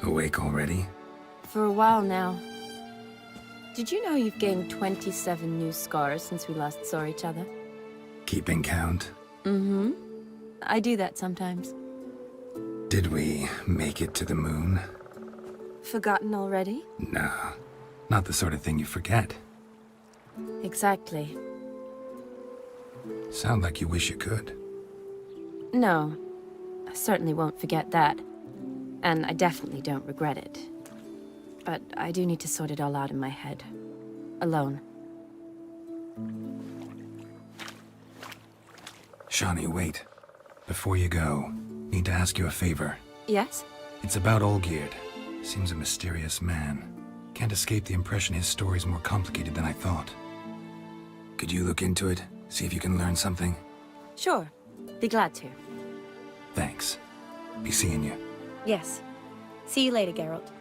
Awake already? For a while now. Did you know you've gained 27 new scars since we last saw each other? Keeping count? Mm-hmm. I do that sometimes. Did we make it to the moon? Forgotten already? No, not the sort of thing you forget. Exactly. Sound like you wish you could. No, I certainly won't forget that. And I definitely don't regret it. But I do need to sort it all out in my head. Alone. Shawnee, wait. Before you go, need to ask you a favor. Yes? It's about Olgierd. Seems a mysterious man. Can't escape the impression his story's more complicated than I thought. Could you look into it? See if you can learn something? Sure. Be glad to. Thanks. Be seeing you. Yes. See you later, Geralt.